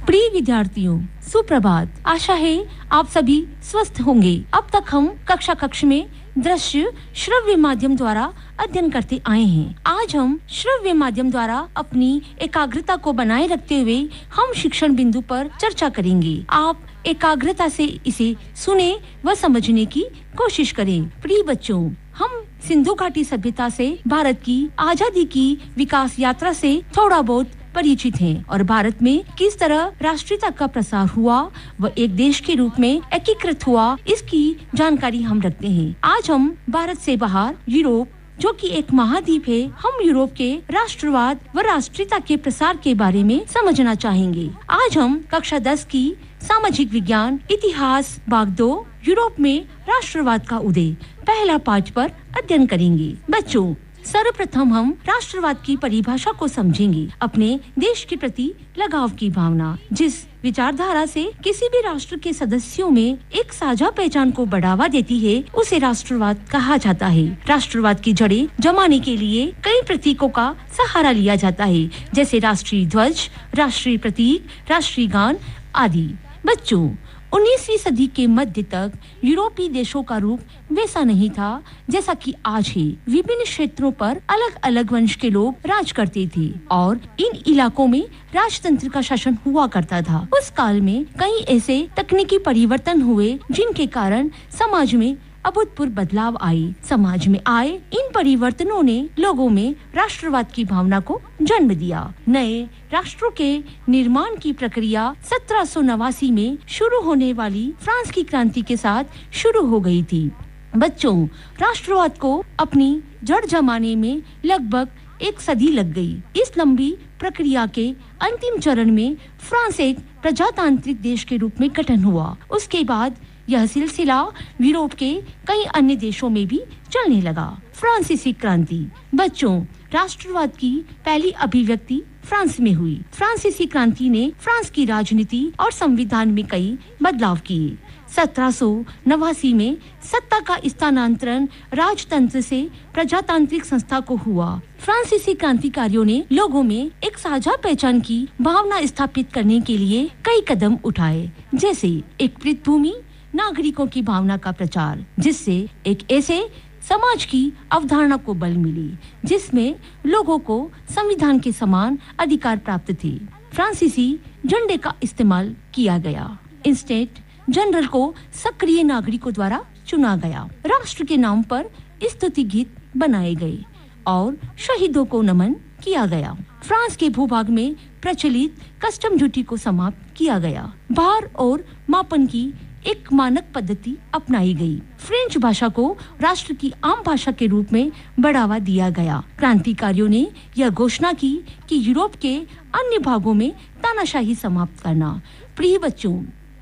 प्रिय विद्यार्थियों, सुप्रभात। आशा है आप सभी स्वस्थ होंगे। अब तक हम कक्ष में दृश्य श्रव्य माध्यम द्वारा अध्ययन करते आए हैं। आज हम श्रव्य माध्यम द्वारा अपनी एकाग्रता को बनाए रखते हुए हम शिक्षण बिंदु पर चर्चा करेंगे। आप एकाग्रता से इसे सुने व समझने की कोशिश करें। प्रिय बच्चों, हम सिंधु घाटी सभ्यता से भारत की आजादी की विकास यात्रा से थोड़ा बहुत परिचित हैं और भारत में किस तरह राष्ट्रीयता का प्रसार हुआ व एक देश के रूप में एकीकृत हुआ, इसकी जानकारी हम रखते हैं। आज हम भारत से बाहर यूरोप, जो कि एक महाद्वीप है, हम यूरोप के राष्ट्रवाद व राष्ट्रीयता के प्रसार के बारे में समझना चाहेंगे। आज हम कक्षा 10 की सामाजिक विज्ञान इतिहास भाग 2 यूरोप में राष्ट्रवाद का उदय पहला पाठ पर अध्ययन करेंगे। बच्चों, सर्वप्रथम हम राष्ट्रवाद की परिभाषा को समझेंगे। अपने देश के प्रति लगाव की भावना, जिस विचारधारा से किसी भी राष्ट्र के सदस्यों में एक साझा पहचान को बढ़ावा देती है, उसे राष्ट्रवाद कहा जाता है। राष्ट्रवाद की जड़ें जमाने के लिए कई प्रतीकों का सहारा लिया जाता है, जैसे राष्ट्रीय ध्वज, राष्ट्रीय प्रतीक, राष्ट्रीय गान आदि। बच्चों, 19वीं सदी के मध्य तक यूरोपीय देशों का रूप वैसा नहीं था जैसा कि आज है। विभिन्न क्षेत्रों पर अलग अलग वंश के लोग राज करते थे और इन इलाकों में राजतंत्र का शासन हुआ करता था। उस काल में कई ऐसे तकनीकी परिवर्तन हुए जिनके कारण समाज में अभूतपूर्व बदलाव आए। समाज में आए इन परिवर्तनों ने लोगों में राष्ट्रवाद की भावना को जन्म दिया। नए राष्ट्रों के निर्माण की प्रक्रिया 1789 में शुरू होने वाली फ्रांस की क्रांति के साथ शुरू हो गई थी। बच्चों, राष्ट्रवाद को अपनी जड़ जमाने में लगभग एक सदी लग गई। इस लंबी प्रक्रिया के अंतिम चरण में फ्रांस एक प्रजातांत्रिक देश के रूप में गठन हुआ। उसके बाद यह सिलसिला यूरोप के कई अन्य देशों में भी चलने लगा। फ्रांसीसी क्रांति। बच्चों, राष्ट्रवाद की पहली अभिव्यक्ति फ्रांस में हुई। फ्रांसीसी क्रांति ने फ्रांस की राजनीति और संविधान में कई बदलाव किए। 1789 में सत्ता का स्थानांतरण राजतंत्र से प्रजातांत्रिक संस्था को हुआ। फ्रांसीसी क्रांतिकारियों ने लोगों में एक साझा पहचान की भावना स्थापित करने के लिए कई कदम उठाए, जैसे एक पृथ्वी नागरिकों की भावना का प्रचार, जिससे एक ऐसे समाज की अवधारणा को बल मिली जिसमें लोगों को संविधान के समान अधिकार प्राप्त थे। फ्रांसीसी झंडे का इस्तेमाल किया गया। इंस्टेट जनरल को सक्रिय नागरिकों द्वारा चुना गया। राष्ट्र के नाम पर स्तुति गीत बनाए गए और शहीदों को नमन किया गया। फ्रांस के भूभाग में प्रचलित कस्टम ड्यूटी को समाप्त किया गया। भार और मापन की एक मानक पद्धति अपनाई गई। फ्रेंच भाषा को राष्ट्र की आम भाषा के रूप में बढ़ावा दिया गया। क्रांतिकारियों ने यह घोषणा की कि यूरोप के अन्य भागों में तानाशाही समाप्त करना। प्रिय बच्चों,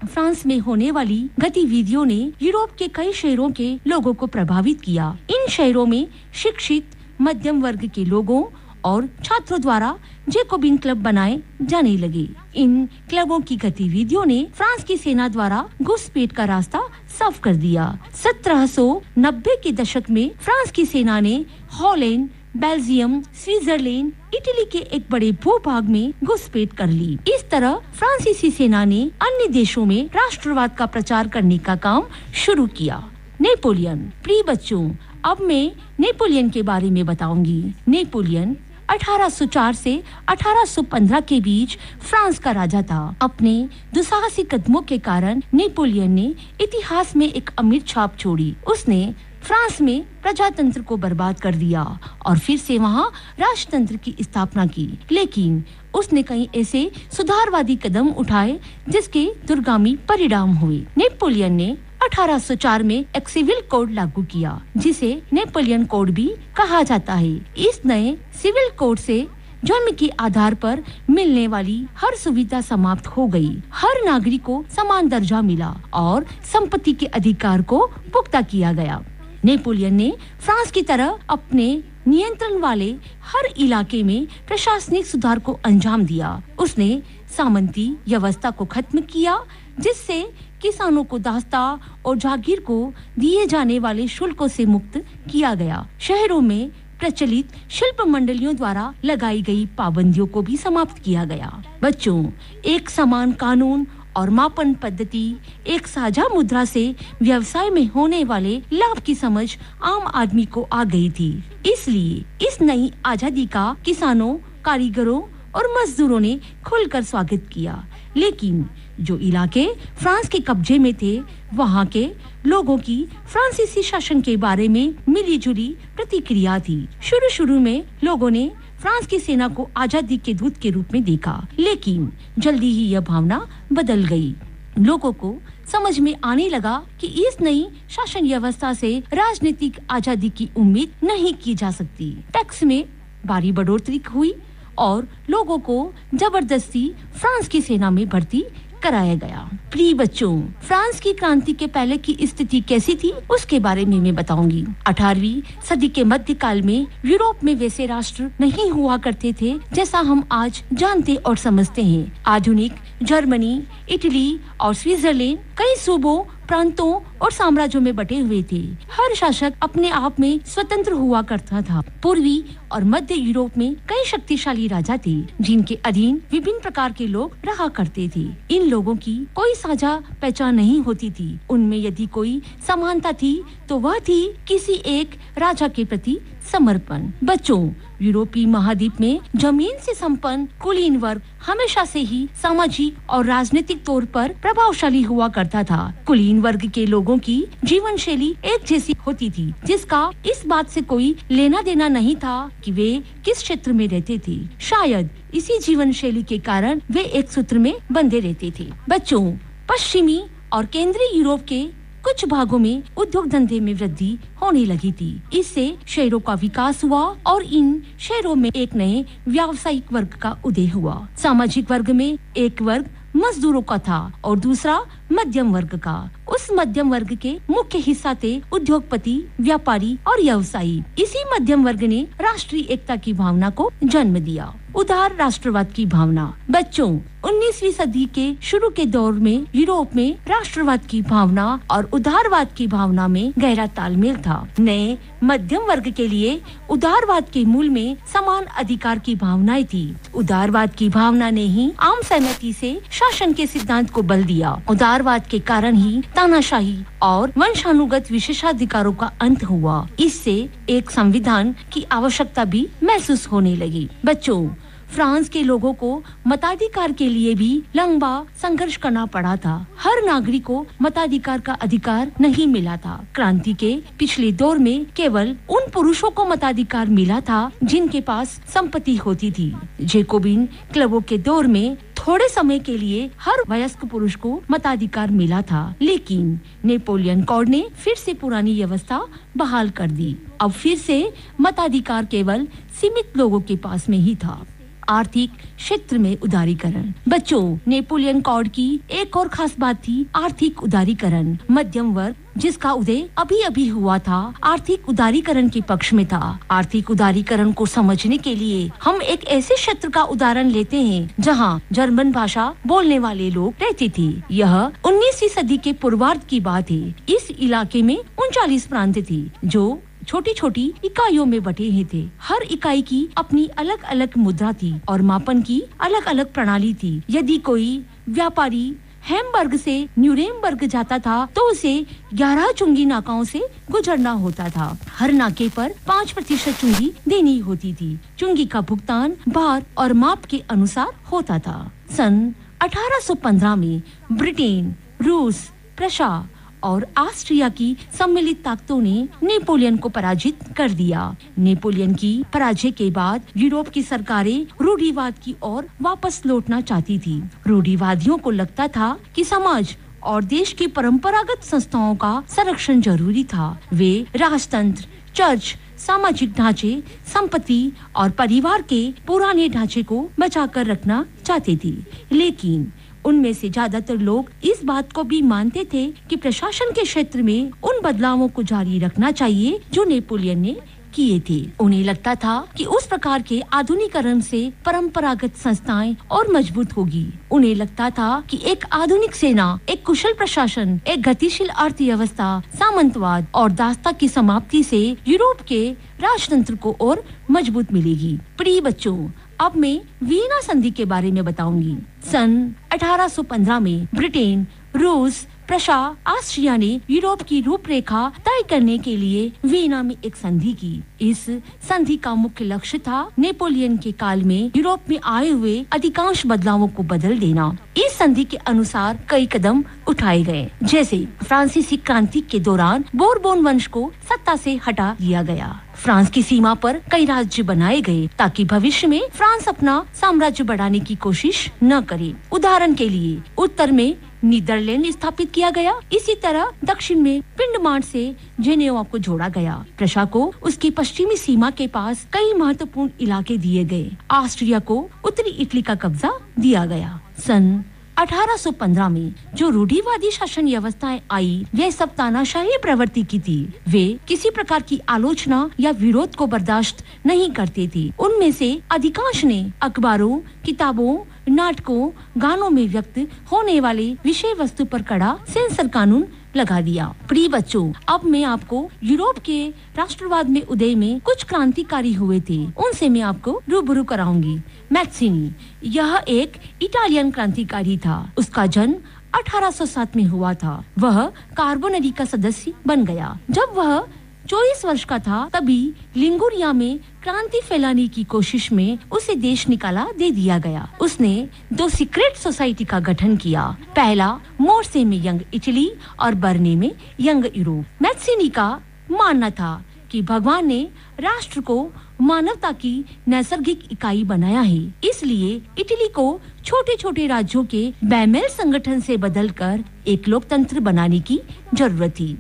फ्रांस में होने वाली गतिविधियों ने यूरोप के कई शहरों के लोगों को प्रभावित किया। इन शहरों में शिक्षित मध्यम वर्ग के लोगों और छात्रों द्वारा जैकोबिन क्लब बनाए जाने लगे। इन क्लबों की गतिविधियों ने फ्रांस की सेना द्वारा घुसपैठ का रास्ता साफ कर दिया। 1790 के दशक में फ्रांस की सेना ने हॉलैंड, बेल्जियम, स्विट्जरलैंड, इटली के एक बड़े भूभाग में घुसपैठ कर ली। इस तरह फ्रांसीसी सेना ने अन्य देशों में राष्ट्रवाद का प्रचार करने का काम शुरू किया। नेपोलियन। प्रिय बच्चों, अब मैं नेपोलियन के बारे में बताऊंगी। नेपोलियन 1804 से 1815 के बीच फ्रांस का राजा था। अपने दुस्साहसी कदमों के कारण नेपोलियन ने इतिहास में एक अमिट छाप छोड़ी। उसने फ्रांस में प्रजातंत्र को बर्बाद कर दिया और फिर से वहां राष्ट्रतंत्र की स्थापना की। लेकिन उसने कई ऐसे सुधारवादी कदम उठाए जिसके दुर्गामी परिणाम हुए। नेपोलियन ने 1804 में एक सिविल कोड लागू किया, जिसे नेपोलियन कोड भी कहा जाता है। इस नए सिविल कोड से जन्म के आधार पर मिलने वाली हर सुविधा समाप्त हो गई। हर नागरिक को समान दर्जा मिला और संपत्ति के अधिकार को पुख्ता किया गया। नेपोलियन ने फ्रांस की तरह अपने नियंत्रण वाले हर इलाके में प्रशासनिक सुधार को अंजाम दिया। उसने सामंती व्यवस्था को खत्म किया, जिससे किसानों को दास्ता और जागीर को दिए जाने वाले शुल्कों से मुक्त किया गया। शहरों में प्रचलित शिल्प मंडलियों द्वारा लगाई गई पाबंदियों को भी समाप्त किया गया। बच्चों, एक समान कानून और मापन पद्धति, एक साझा मुद्रा से व्यवसाय में होने वाले लाभ की समझ आम आदमी को आ गई थी। इसलिए इस नई आजादी का किसानों, कारीगरों और मजदूरों ने खुलकर स्वागत किया। लेकिन जो इलाके फ्रांस के कब्जे में थे, वहाँ के लोगों की फ्रांसीसी शासन के बारे में मिलीजुली प्रतिक्रिया थी। शुरू में लोगों ने फ्रांस की सेना को आजादी के दूत के रूप में देखा, लेकिन जल्दी ही यह भावना बदल गई। लोगों को समझ में आने लगा कि इस नई शासन व्यवस्था से राजनीतिक आजादी की उम्मीद नहीं की जा सकती। टैक्स में भारी बढ़ोतरी हुई और लोगों को जबरदस्ती फ्रांस की सेना में भर्ती कराया गया। प्रिय बच्चों, फ्रांस की क्रांति के पहले की स्थिति कैसी थी उसके बारे में मैं बताऊंगी। 18वीं सदी के मध्यकाल में यूरोप में वैसे राष्ट्र नहीं हुआ करते थे जैसा हम आज जानते और समझते हैं। आधुनिक जर्मनी, इटली और स्विट्जरलैंड कई सूबों, प्रांतों और साम्राज्यों में बटे हुए थे। हर शासक अपने आप में स्वतंत्र हुआ करता था। पूर्वी और मध्य यूरोप में कई शक्तिशाली राजा थे, जिनके अधीन विभिन्न प्रकार के लोग रहा करते थे। इन लोगों की कोई साझा पहचान नहीं होती थी। उनमें यदि कोई समानता थी तो वह थी किसी एक राजा के प्रति समर्पण। बच्चों, यूरोपीय महाद्वीप में जमीन से संपन्न कुलीन वर्ग हमेशा से ही सामाजिक और राजनीतिक तौर पर प्रभावशाली हुआ करता था। कुलीन वर्ग के लोगों की जीवन शैली एक जैसी होती थी, जिसका इस बात से कोई लेना देना नहीं था कि वे किस क्षेत्र में रहते थे। शायद इसी जीवन शैली के कारण वे एक सूत्र में बंधे रहते थे। बच्चों, पश्चिमी और केंद्रीय यूरोप के कुछ भागों में उद्योग धंधे में वृद्धि होने लगी थी। इससे शहरों का विकास हुआ और इन शहरों में एक नए व्यावसायिक वर्ग का उदय हुआ। सामाजिक वर्ग में एक वर्ग मजदूरों का था और दूसरा मध्यम वर्ग का। उस मध्यम वर्ग के मुख्य हिस्सा थे उद्योगपति, व्यापारी और व्यवसायी। इसी मध्यम वर्ग ने राष्ट्रीय एकता की भावना को जन्म दिया। उदार राष्ट्रवाद की भावना। बच्चों, 19वीं सदी के शुरू के दौर में यूरोप में राष्ट्रवाद की भावना और उदारवाद की भावना में गहरा तालमेल था। नए मध्यम वर्ग के लिए उदारवाद के मूल में समान अधिकार की भावनाएं थी। उदारवाद की भावना ने ही आम सहमति से शासन के सिद्धांत को बल दिया। उदारवाद के कारण ही तानाशाही और वंशानुगत विशेषाधिकारों का अंत हुआ। इससे एक संविधान की आवश्यकता भी महसूस होने लगी। बच्चों, फ्रांस के लोगों को मताधिकार के लिए भी लंबा संघर्ष करना पड़ा था। हर नागरिक को मताधिकार का अधिकार नहीं मिला था। क्रांति के पिछले दौर में केवल उन पुरुषों को मताधिकार मिला था जिनके पास संपत्ति होती थी। जैकोबिन क्लबों के दौर में थोड़े समय के लिए हर वयस्क पुरुष को मताधिकार मिला था, लेकिन नेपोलियन कोड ने फिर से पुरानी व्यवस्था बहाल कर दी। अब फिर से मताधिकार केवल सीमित लोगों के पास में ही था। आर्थिक क्षेत्र में उदारीकरण। बच्चों, नेपोलियन कोड की एक और खास बात थी आर्थिक उदारीकरण। मध्यम वर्ग, जिसका उदय अभी अभी हुआ था, आर्थिक उदारीकरण के पक्ष में था। आर्थिक उदारीकरण को समझने के लिए हम एक ऐसे क्षेत्र का उदाहरण लेते हैं जहां जर्मन भाषा बोलने वाले लोग रहते थे। यह 19वीं सदी के पूर्वार्ध की बात है। इस इलाके में 39 प्रांत थे जो छोटी छोटी इकाइयों में बटे हुए थे। हर इकाई की अपनी अलग अलग मुद्रा थी और मापन की अलग अलग प्रणाली थी। यदि कोई व्यापारी हैम्बर्ग से न्यूरेमबर्ग जाता था तो उसे 11 चुंगी नाकाओं से गुजरना होता था। हर नाके पर 5% चुंगी देनी होती थी। चुंगी का भुगतान भार और माप के अनुसार होता था। सन 1815 में ब्रिटेन, रूस, प्रशा और ऑस्ट्रिया की सम्मिलित ताकतों ने नेपोलियन को पराजित कर दिया। नेपोलियन की पराजय के बाद यूरोप की सरकारें रूढ़िवाद की ओर वापस लौटना चाहती थी। रूढ़िवादियों को लगता था कि समाज और देश की परंपरागत संस्थाओं का संरक्षण जरूरी था। वे राजतंत्र, चर्च, सामाजिक ढांचे, संपत्ति और परिवार के पुराने ढांचे को बचाकर रखना चाहते थे। लेकिन उनमें से ज्यादातर लोग इस बात को भी मानते थे कि प्रशासन के क्षेत्र में उन बदलावों को जारी रखना चाहिए जो नेपोलियन ने किए थे। उन्हें लगता था कि उस प्रकार के आधुनिकीकरण से परंपरागत संस्थाएं और मजबूत होगी। उन्हें लगता था कि एक आधुनिक सेना, एक कुशल प्रशासन, एक गतिशील अर्थव्यवस्था, सामंतवाद और दासता की समाप्ति से यूरोप के राजतंत्र को और मजबूत मिलेगी। प्रिय बच्चों, अब मैं वीना संधि के बारे में बताऊंगी। सन 1815 में ब्रिटेन, रूस, प्रशा, ऑस्ट्रिया ने यूरोप की रूपरेखा तय करने के लिए वीना में एक संधि की। इस संधि का मुख्य लक्ष्य था नेपोलियन के काल में यूरोप में आए हुए अधिकांश बदलावों को बदल देना। इस संधि के अनुसार कई कदम उठाए गए, जैसे फ्रांसीसी क्रांति के दौरान बोरबोन वंश को सत्ता से हटा दिया गया। फ्रांस की सीमा पर कई राज्य बनाए गए ताकि भविष्य में फ्रांस अपना साम्राज्य बढ़ाने की कोशिश न करे। उदाहरण के लिए उत्तर में नीदरलैंड स्थापित किया गया। इसी तरह दक्षिण में पिंडमार्ट से जेनेवा को जोड़ा गया। प्रशा को उसकी पश्चिमी सीमा के पास कई महत्वपूर्ण इलाके दिए गए। ऑस्ट्रिया को उत्तरी इटली का कब्जा दिया गया। सन 1815 में जो रूढ़िवादी शासन व्यवस्थाएं आई, वे सब तानाशाही प्रवृत्ति की थी। वे किसी प्रकार की आलोचना या विरोध को बर्दाश्त नहीं करते थे। उनमें से अधिकांश ने अखबारों, किताबों, नाटकों, गानों में व्यक्त होने वाले विषय वस्तु पर कड़ा सेंसर कानून लगा दिया। प्रिय बच्चों, अब मैं आपको यूरोप के राष्ट्रवाद में उदय में कुछ क्रांतिकारी हुए थे, उनसे मैं आपको रूबरू कराऊंगी। मैत्सिनी, यह एक इटालियन क्रांतिकारी था। उसका जन्म 1807 में हुआ था। वह कार्बोनरी का सदस्य बन गया। जब वह 24 वर्ष का था, तभी लिंगुरिया में क्रांति फैलाने की कोशिश में उसे देश निकाला दे दिया गया। उसने 2 सीक्रेट सोसाइटी का गठन किया। पहला मोर्से में यंग इटली और बर्ने में यंग यूरोप। मैत्सिनी का मानना था कि भगवान ने राष्ट्र को मानवता की नैसर्गिक इकाई बनाया है, इसलिए इटली को छोटे छोटे राज्यों के बैमेल संगठन से बदलकर एक लोकतंत्र बनाने की जरूरत थी।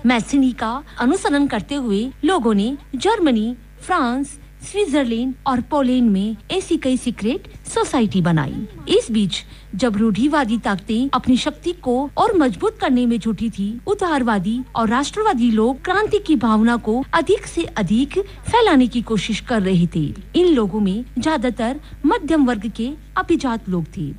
मैत्सिनी का अनुसरण करते हुए लोगों ने जर्मनी, फ्रांस, स्विट्जरलैंड और पोलैंड में ऐसी कई सीक्रेट सोसाइटी बनाई। इस बीच जब रूढ़िवादी ताकतें अपनी शक्ति को और मजबूत करने में जुटी थी, उदारवादी और राष्ट्रवादी लोग क्रांति की भावना को अधिक से अधिक फैलाने की कोशिश कर रहे थे। इन लोगों में ज्यादातर मध्यम वर्ग के अभिजात लोग थे।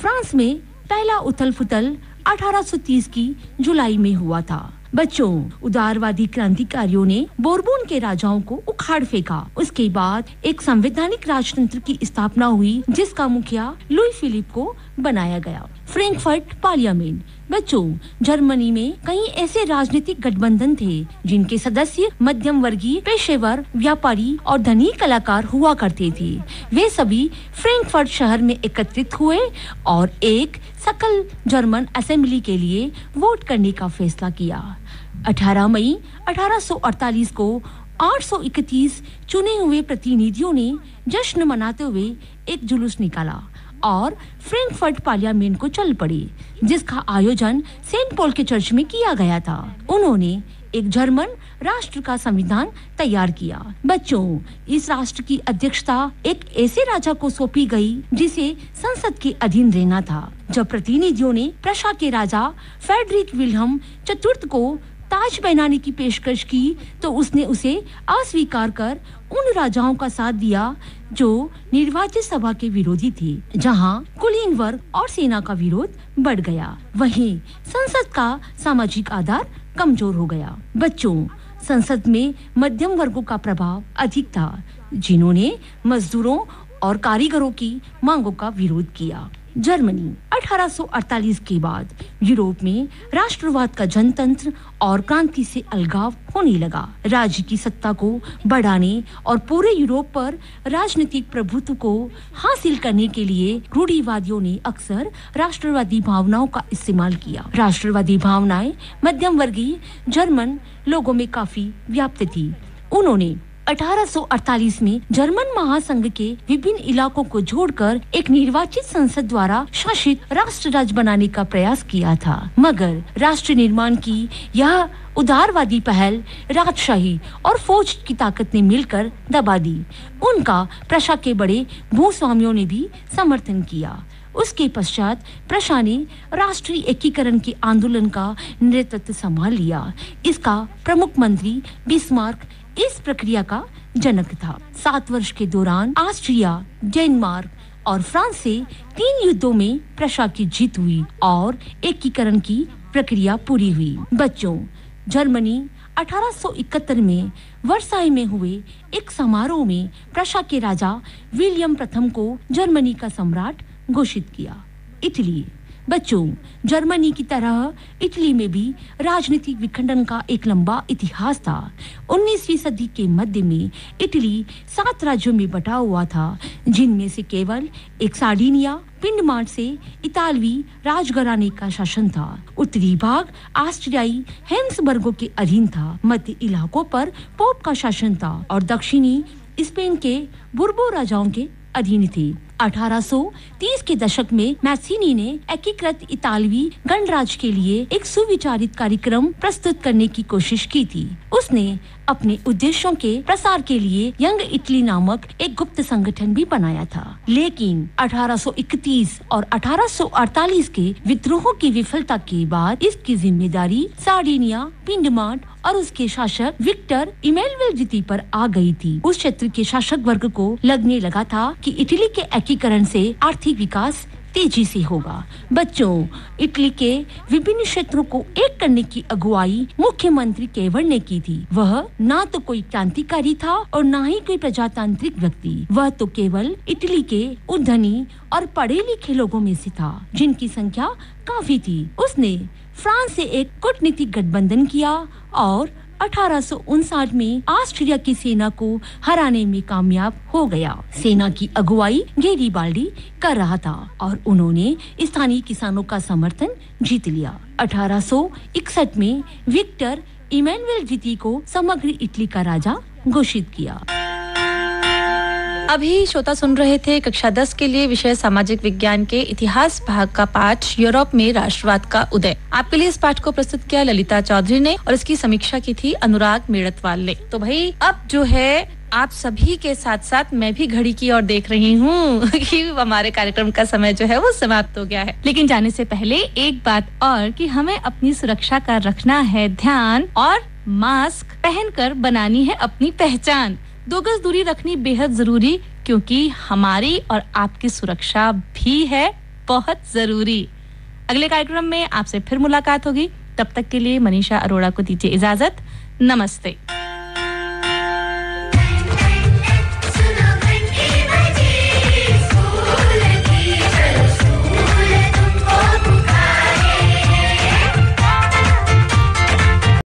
फ्रांस में पहला उथल-पुथल 1830 की जुलाई में हुआ था। बच्चों, उदारवादी क्रांतिकारियों ने बोरबोन के राजाओं को उखाड़ फेंका। उसके बाद एक संवैधानिक राजतंत्र की स्थापना हुई, जिसका मुखिया लुई फिलिप को बनाया गया। Frankfurt parliament. बच्चों, जर्मनी में कई ऐसे राजनीतिक गठबंधन थे जिनके सदस्य मध्यम वर्गीय, पेशेवर, व्यापारी और धनी कलाकार हुआ करते थे। वे सभी फ्रैंकफर्ट शहर में एकत्रित हुए और एक सकल जर्मन असेंबली के लिए वोट करने का फैसला किया। 18 मई 1848 को 831 चुने हुए प्रतिनिधियों ने जश्न मनाते हुए एक जुलूस निकाला और फ्रैंकफर्ट पार्लियामेंट को चल पड़े, जिसका आयोजन सेंट पॉल के चर्च में किया गया था। उन्होंने एक जर्मन राष्ट्र का संविधान तैयार किया। बच्चों, इस राष्ट्र की अध्यक्षता एक ऐसे राजा को सौंपी गई जिसे संसद के अधीन रहना था। जब प्रतिनिधियों ने प्रशा के राजा फ्रेडरिक विल्हम चतुर्थ को ताज पहनाने की पेशकश की, तो उसने उसे अस्वीकार कर उन राजाओं का साथ दिया जो निर्वाचित सभा के विरोधी थे। जहां कुलीन वर्ग और सेना का विरोध बढ़ गया, वहीं संसद का सामाजिक आधार कमजोर हो गया। बच्चों, संसद में मध्यम वर्गों का प्रभाव अधिक था, जिन्होंने मजदूरों और कारीगरों की मांगों का विरोध किया। जर्मनी 1848 के बाद यूरोप में राष्ट्रवाद का जनतंत्र और क्रांति से अलगाव होने लगा। राज्य की सत्ता को बढ़ाने और पूरे यूरोप पर राजनीतिक प्रभुत्व को हासिल करने के लिए रूढ़िवादियों ने अक्सर राष्ट्रवादी भावनाओं का इस्तेमाल किया। राष्ट्रवादी भावनाएं मध्यम वर्गीय जर्मन लोगों में काफी व्याप्त थी। उन्होंने 1848 में जर्मन महासंघ के विभिन्न इलाकों को जोड़कर एक निर्वाचित संसद द्वारा शासित राष्ट्र राज्य बनाने का प्रयास किया था, मगर राष्ट्र निर्माण की यह उदारवादी पहल राजशाही और फौज की ताकत ने मिलकर दबा दी। उनका प्रशा के बड़े भूस्वामियों ने भी समर्थन किया। उसके पश्चात प्रशा ने राष्ट्रीय एकीकरण के आंदोलन का नेतृत्व संभाल लिया। इसका प्रमुख मंत्री बिस्मार्क इस प्रक्रिया का जनक था। 7 वर्ष के दौरान ऑस्ट्रिया, डेनमार्क और फ्रांस से 3 युद्धों में प्रशा की जीत हुई और एकीकरण की प्रक्रिया पूरी हुई। बच्चों, जर्मनी 1871 में वर्साई में हुए एक समारोह में प्रशा के राजा विलियम प्रथम को जर्मनी का सम्राट घोषित किया। इटली, बच्चों, जर्मनी की तरह इटली में भी राजनीतिक विखंडन का एक लंबा इतिहास था। 19वीं सदी के मध्य में इटली 7 राज्यों में बटा हुआ था, जिनमें से केवल एक सार्डिनिया पिंडमार्ट से इतालवी राजघराने का शासन था। उत्तरी भाग ऑस्ट्रियाई हैब्सबर्गों के अधीन था। मध्य इलाकों पर पोप का शासन था और दक्षिणी स्पेन के बुर्बो राजाओं के अधीन थे। 1830 के दशक में मैसिनी ने एकीकृत इतालवी गणराज्य के लिए एक सुविचारित कार्यक्रम प्रस्तुत करने की कोशिश की थी। उसने अपने उद्देश्यों के प्रसार के लिए यंग इटली नामक एक गुप्त संगठन भी बनाया था, लेकिन 1831 और 1848 के विद्रोहों की विफलता के बाद इसकी जिम्मेदारी सार्डिनिया, पिंडमार्ट और उसके शासक विक्टर इमैनुएल द्वितीय पर आ गई थी। उस क्षेत्र के शासक वर्ग को लगने लगा था कि इटली के एकीकरण से आर्थिक विकास तेजी से होगा। बच्चों, इटली के विभिन्न क्षेत्रों को एक करने की अगुवाई मुख्यमंत्री केवल ने की थी। वह ना तो कोई क्रांतिकारी था और ना ही कोई प्रजातांत्रिक व्यक्ति। वह तो केवल इटली के उद्धनी और पढ़े लिखे लोगों में से था, जिनकी संख्या काफी थी। उसने फ्रांस से एक कूटनीतिक गठबंधन किया और 1859 में ऑस्ट्रिया की सेना को हराने में कामयाब हो गया। सेना की अगुवाई गैरिबाल्डी कर रहा था और उन्होंने स्थानीय किसानों का समर्थन जीत लिया। 1861 में विक्टर इमैनुएल द्वितीय को समग्र इटली का राजा घोषित किया। अभी श्रोता सुन रहे थे कक्षा 10 के लिए विषय सामाजिक विज्ञान के इतिहास भाग का पाठ यूरोप में राष्ट्रवाद का उदय। आपके लिए इस पाठ को प्रस्तुत किया ललिता चौधरी ने और इसकी समीक्षा की थी अनुराग मेड़तवाल ने। तो भाई अब जो है आप सभी के साथ साथ मैं भी घड़ी की ओर देख रही हूँ कि हमारे कार्यक्रम का समय जो है वो समाप्त हो गया है। लेकिन जाने से पहले एक बात और कि हमें अपनी सुरक्षा का रखना है ध्यान और मास्क पहनकर बनानी है अपनी पहचान। 2 गज दूरी रखनी बेहद जरूरी, क्योंकि हमारी और आपकी सुरक्षा भी है बहुत जरूरी। अगले कार्यक्रम में आपसे फिर मुलाकात होगी। तब तक के लिए मनीषा अरोड़ा को दीजिए इजाजत। नमस्ते।